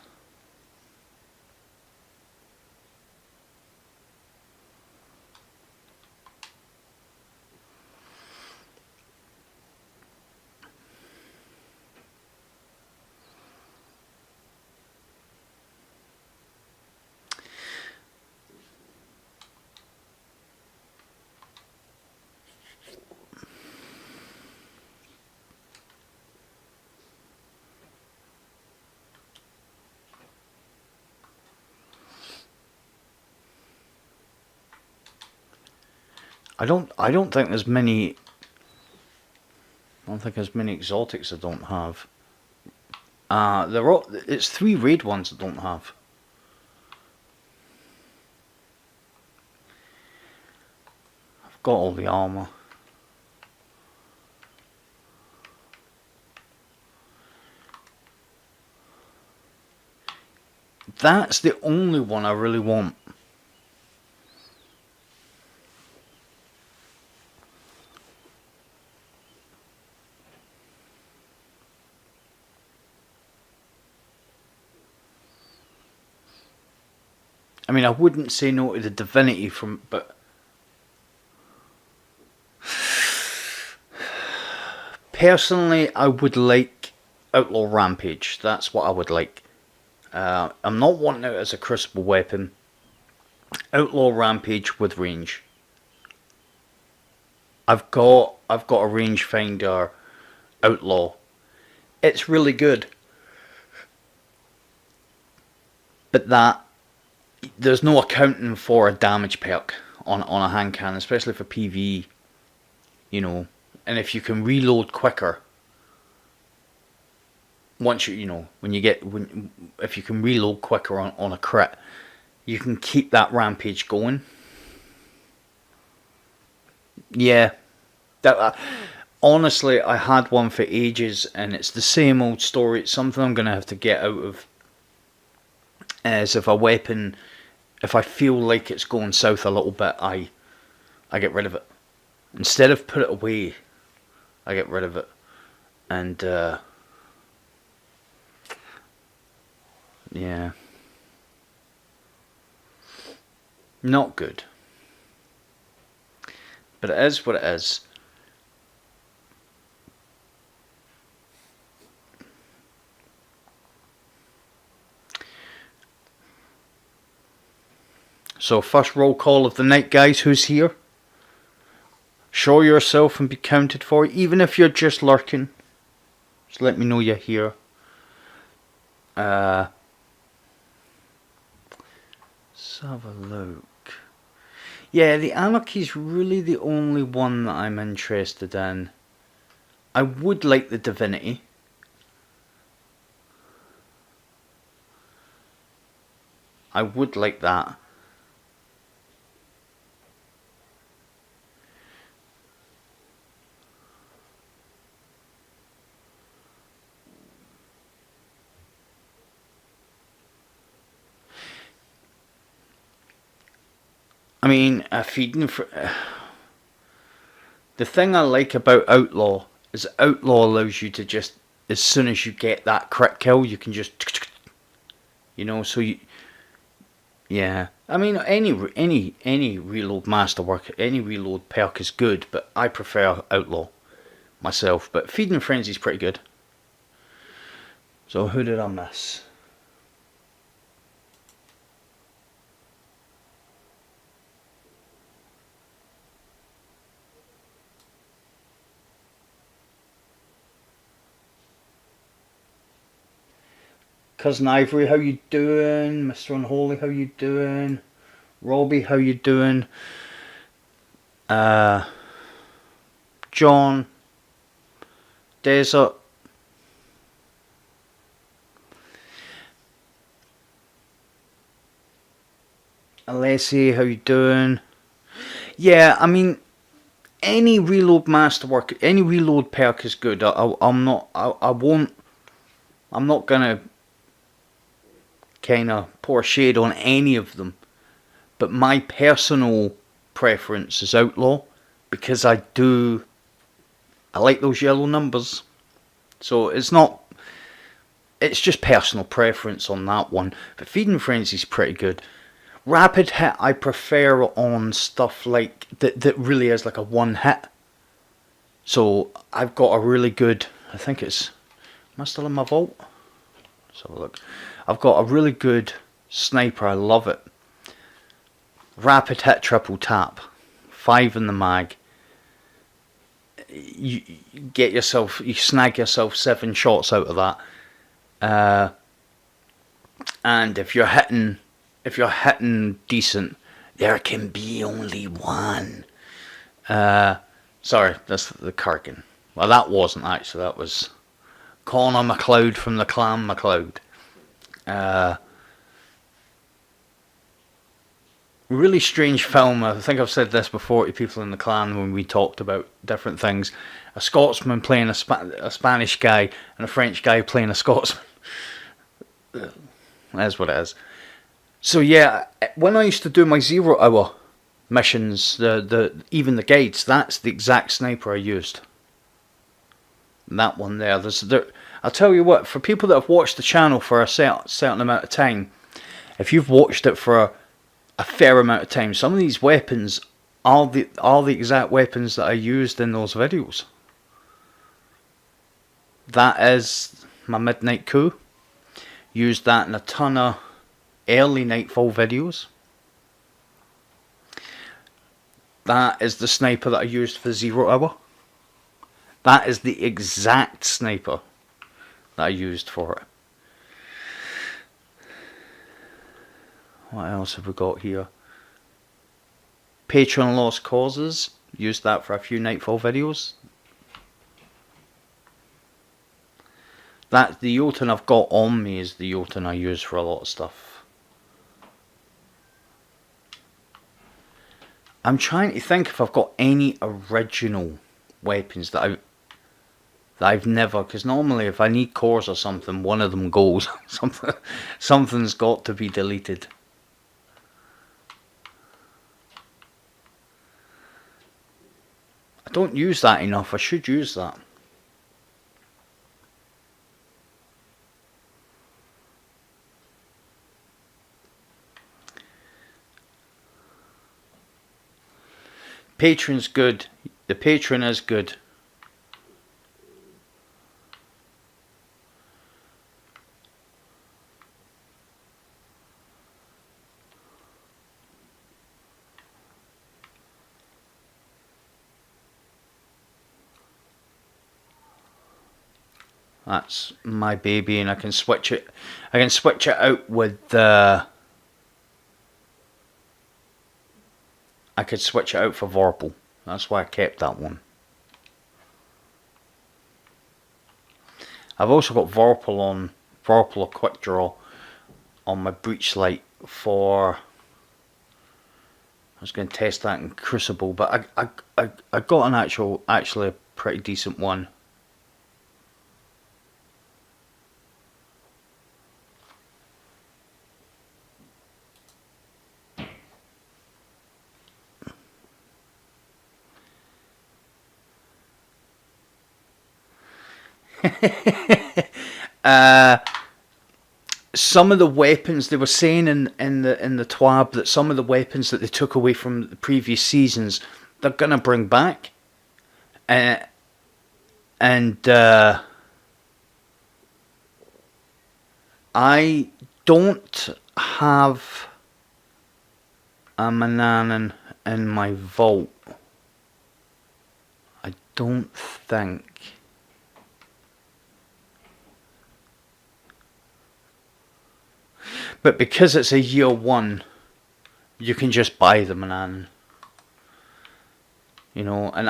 I don't think there's many. I don't think there's many exotics I don't have. It's 3 raid ones I don't have. I've got all the armor. That's the only one I really want. I mean, I wouldn't say no to the divinity but personally, I would like Outlaw Rampage. That's what I would like. I'm not wanting it as a crucible weapon. Outlaw Rampage with range. I've got a rangefinder Outlaw. It's really good, but there's no accounting for a damage perk on a hand cannon, especially for PvE. You know, and if you can reload quicker, once if you can reload quicker on a crit, you can keep that rampage going. Yeah, honestly, I had one for ages, and it's the same old story. It's something I'm gonna have to get out of. As if a weapon, if I feel like it's going south a little bit, I get rid of it. Instead of put it away, I get rid of it. And yeah, not good. But it is what it is. So first roll call of the night, guys. Who's here? Show yourself and be counted for, even if you're just lurking. Just let me know you're here. Let's have a look. Yeah, the Anarchy's really the only one that I'm interested in. I would like the Divinity. I would like that. I mean, feeding for the thing I like about Outlaw is Outlaw allows you to just, as soon as you get that crit kill, you can just, so you, yeah. I mean, any reload masterwork, any reload perk is good, but I prefer Outlaw myself. But Feeding Frenzy's pretty good. So who did I miss? Cousin Ivory, how you doing? Mr. Unholy, how you doing? Robbie, how you doing? John, Desert. Alessi, how you doing? Yeah, I mean, any reload masterwork, any reload perk is good. I'm not gonna kind of pour shade on any of them, but my personal preference is Outlaw, because I like those yellow numbers. So it's just personal preference on that one. But Feeding Frenzy's pretty good. Rapid hit I prefer on stuff like that really is like a one hit. So I've got a really good, I think it's, am I still in my vault? Let's have a look. I've got a really good sniper, I love it. Rapid hit triple tap, 5 in the mag. You snag yourself 7 shots out of that. And if you're hitting decent, there can be only one. Sorry, that's the Karkin. Well, that wasn't actually. That was Connor MacLeod from the Clan MacLeod. Really strange film. I think I've said this before to people in the clan when we talked about different things. A Scotsman playing a Spanish guy and a French guy playing a Scotsman. That's what it is. So yeah, when I used to do my 0 hour missions, even the guides, that's the exact sniper I used. That one there. I'll tell you what, for people that have watched the channel for a certain amount of time, if you've watched it for a fair amount of time, some of these weapons are the exact weapons that I used in those videos. That is my Midnight Coup. Used that in a ton of early Nightfall videos. That is the sniper that I used for 0 hour. That is the exact sniper that I used for it. What else have we got here? Patreon Lost Causes. Used that for a few Nightfall videos. That the Jotun I've got on me is the Jotun I use for a lot of stuff. I'm trying to think if I've got any original weapons that I've never, because normally if I need cores or something, one of them goes. Something's got to be deleted. I don't use that enough. I should use that. Patron's good. The patron is good. That's my baby, and I can switch it. I can switch it out with the. I could switch it out for Vorpal. That's why I kept that one. I've also got Vorpal or Quick Draw on my breach light for. I was going to test that in Crucible, but I got an actually a pretty decent one. Some of the weapons they were saying in the TWAB that some of the weapons that they took away from the previous seasons they're gonna bring back, and I don't have a Manannan in my vault. I don't think. But because it's a year 1, you can just buy the Manannan. You know, and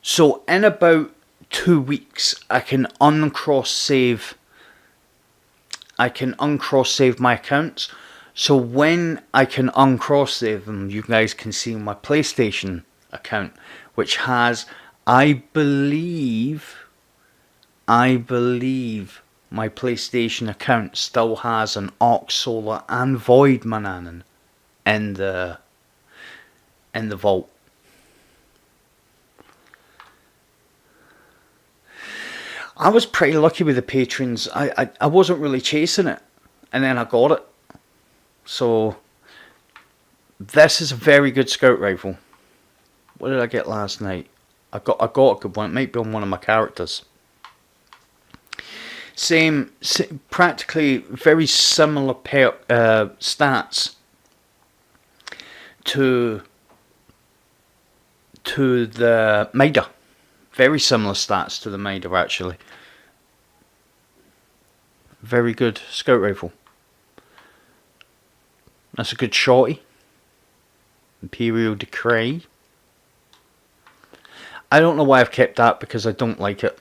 so in about 2 weeks I can uncross save. I can uncross save my accounts. So when I can uncross save them, you guys can see my PlayStation account, which has, I believe my PlayStation account still has an Arc Solar and Void Manannan in the vault. I was pretty lucky with the patrons. I wasn't really chasing it, and then I got it. So this is a very good scout rifle. What did I get last night? I got a good one. It might be on one of my characters. Same practically very similar stats to the Mida. Very similar stats to the Mida, actually. Very good scout rifle. That's a good shorty. Imperial Decree. I don't know why I've kept that, because I don't like it.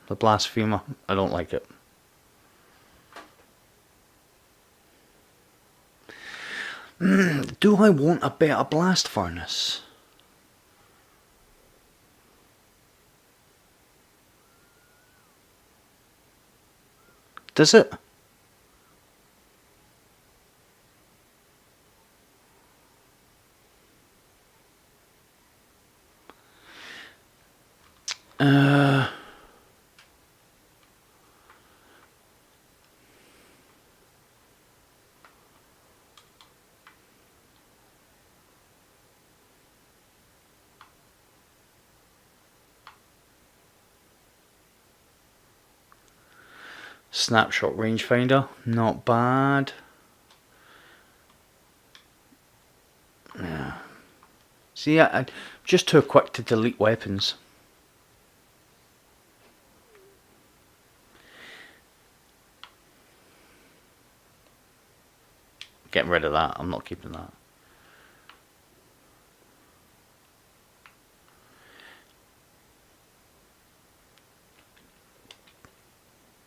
The Blasphemer, I don't like it. Do I want a better blast furnace? Does it? Snapshot rangefinder, not bad. Yeah. See, I'm just too quick to delete weapons. Getting rid of that. I'm not keeping that.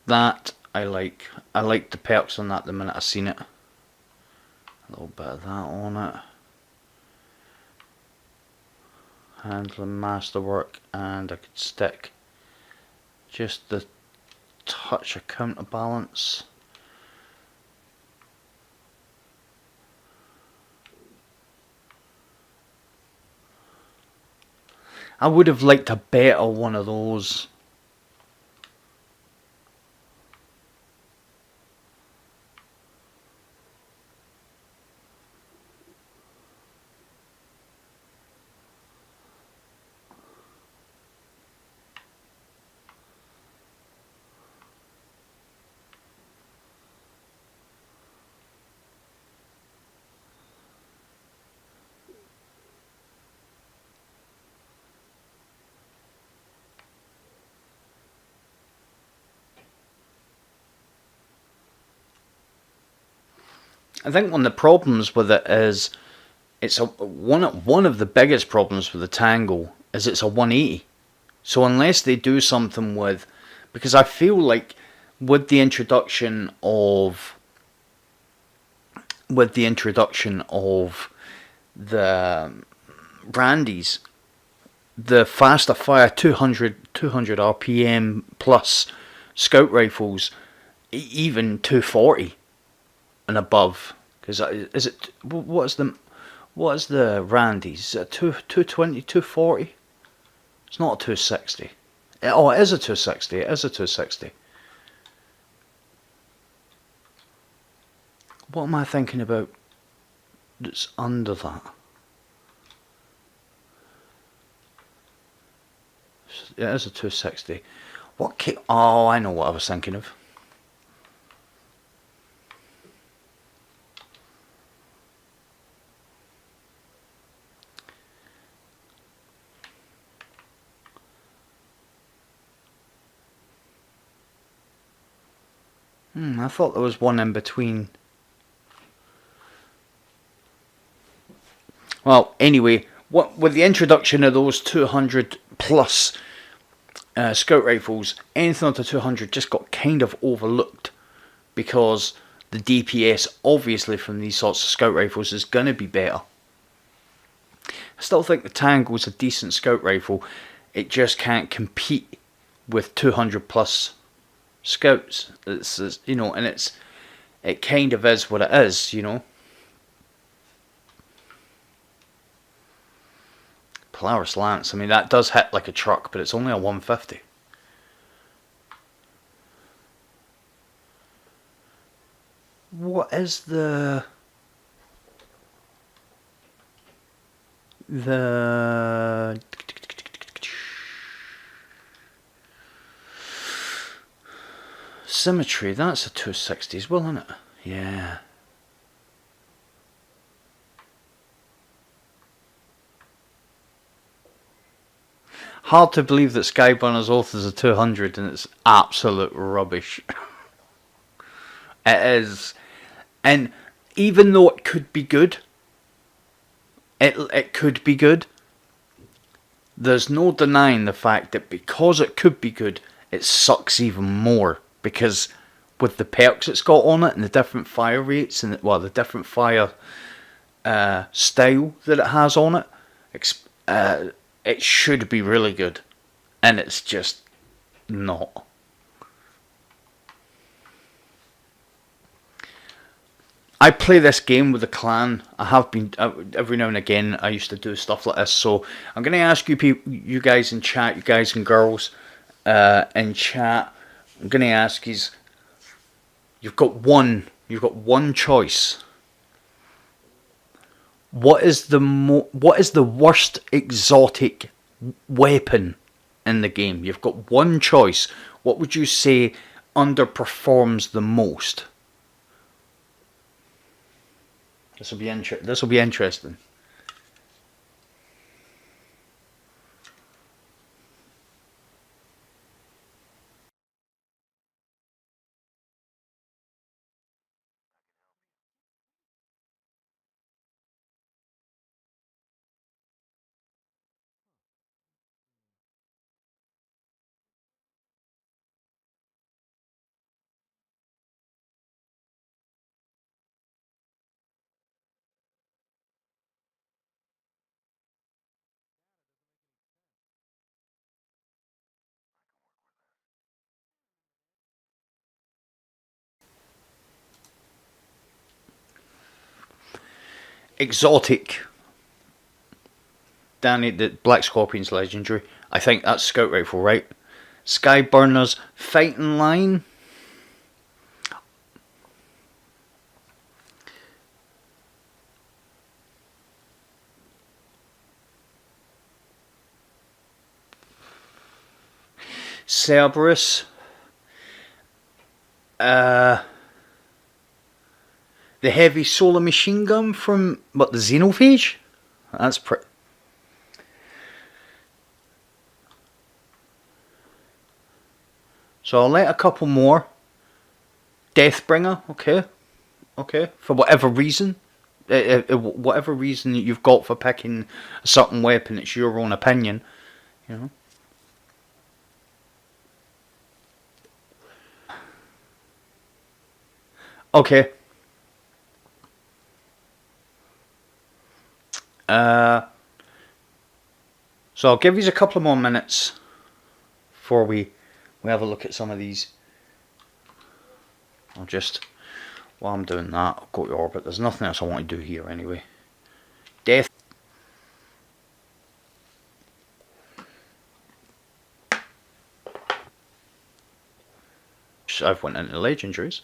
That I like. I like the perks on that the minute I seen it. A little bit of that on it. Handling masterwork, and I could stick just the touch of counterbalance. I would have liked a better one of those. I think one of the problems with it is one of the biggest problems with the Tango is it's a 180. So unless they do something with, because I feel like with the introduction of the brandies, the faster fire 200 RPM plus scout rifles, even 240 and above, because is it what is the Randy's 220 240? It's not a 260. Oh, it is a 260. It is a 260. What am I thinking about that's under that? It is a 260. What kit? Oh, I know what I was thinking of. I thought there was one in between. Well, anyway, what with the introduction of those 200 plus scout rifles, anything under 200 just got kind of overlooked, because the DPS obviously from these sorts of scout rifles is going to be better. I still think the Tango's a decent scout rifle. It just can't compete with 200 plus scouts. It's you know, and it kind of is what it is, you know. Polaris Lance, I mean, that does hit like a truck, but it's only a 150. What is the symmetry? That's a 260 as well, isn't it? Yeah. Hard to believe that Skyburner's Oath is a 200 and it's absolute rubbish. It is. And even though it could be good, it could be good. There's no denying the fact that because it could be good, it sucks even more, because with the perks it's got on it and the different fire rates and the different fire style that it has on it, it should be really good, and it's just not. I play this game with a clan. I have been every now and again. I used to do stuff like this. So I'm going to ask you people, you guys in chat, you guys and girls in chat. I'm going to ask you. You've got one choice. What is the worst exotic weapon in the game? You've got one choice. What would you say underperforms the most? This will be interesting. Exotic. Danny, the Black Scorpion's legendary. I think that's Scout Rifle, right? Skyburner's Fighting Line. Cerberus. The heavy solar machine gun from the Xenophage? That's pretty. So I'll let a couple more. Deathbringer, okay. For whatever reason, whatever reason that you've got for picking a certain weapon, it's your own opinion, you know. Okay. So I'll give you a couple of more minutes before we have a look at some of these. I'll just, while I'm doing that, I'll go to orbit. There's nothing else I want to do here anyway. Death. I've went into legendaries.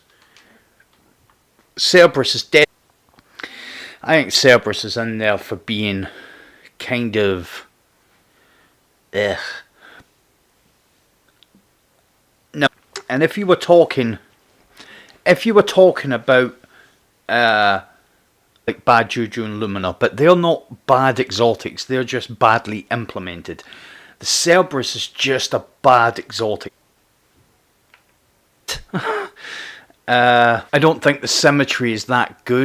Cerberus is dead. I think Cerberus is in there for being kind of no. And if you were talking about like bad Juju and Lumina, but they're not bad exotics, they're just badly implemented. The Cerberus is just a bad exotic. I don't think the symmetry is that good.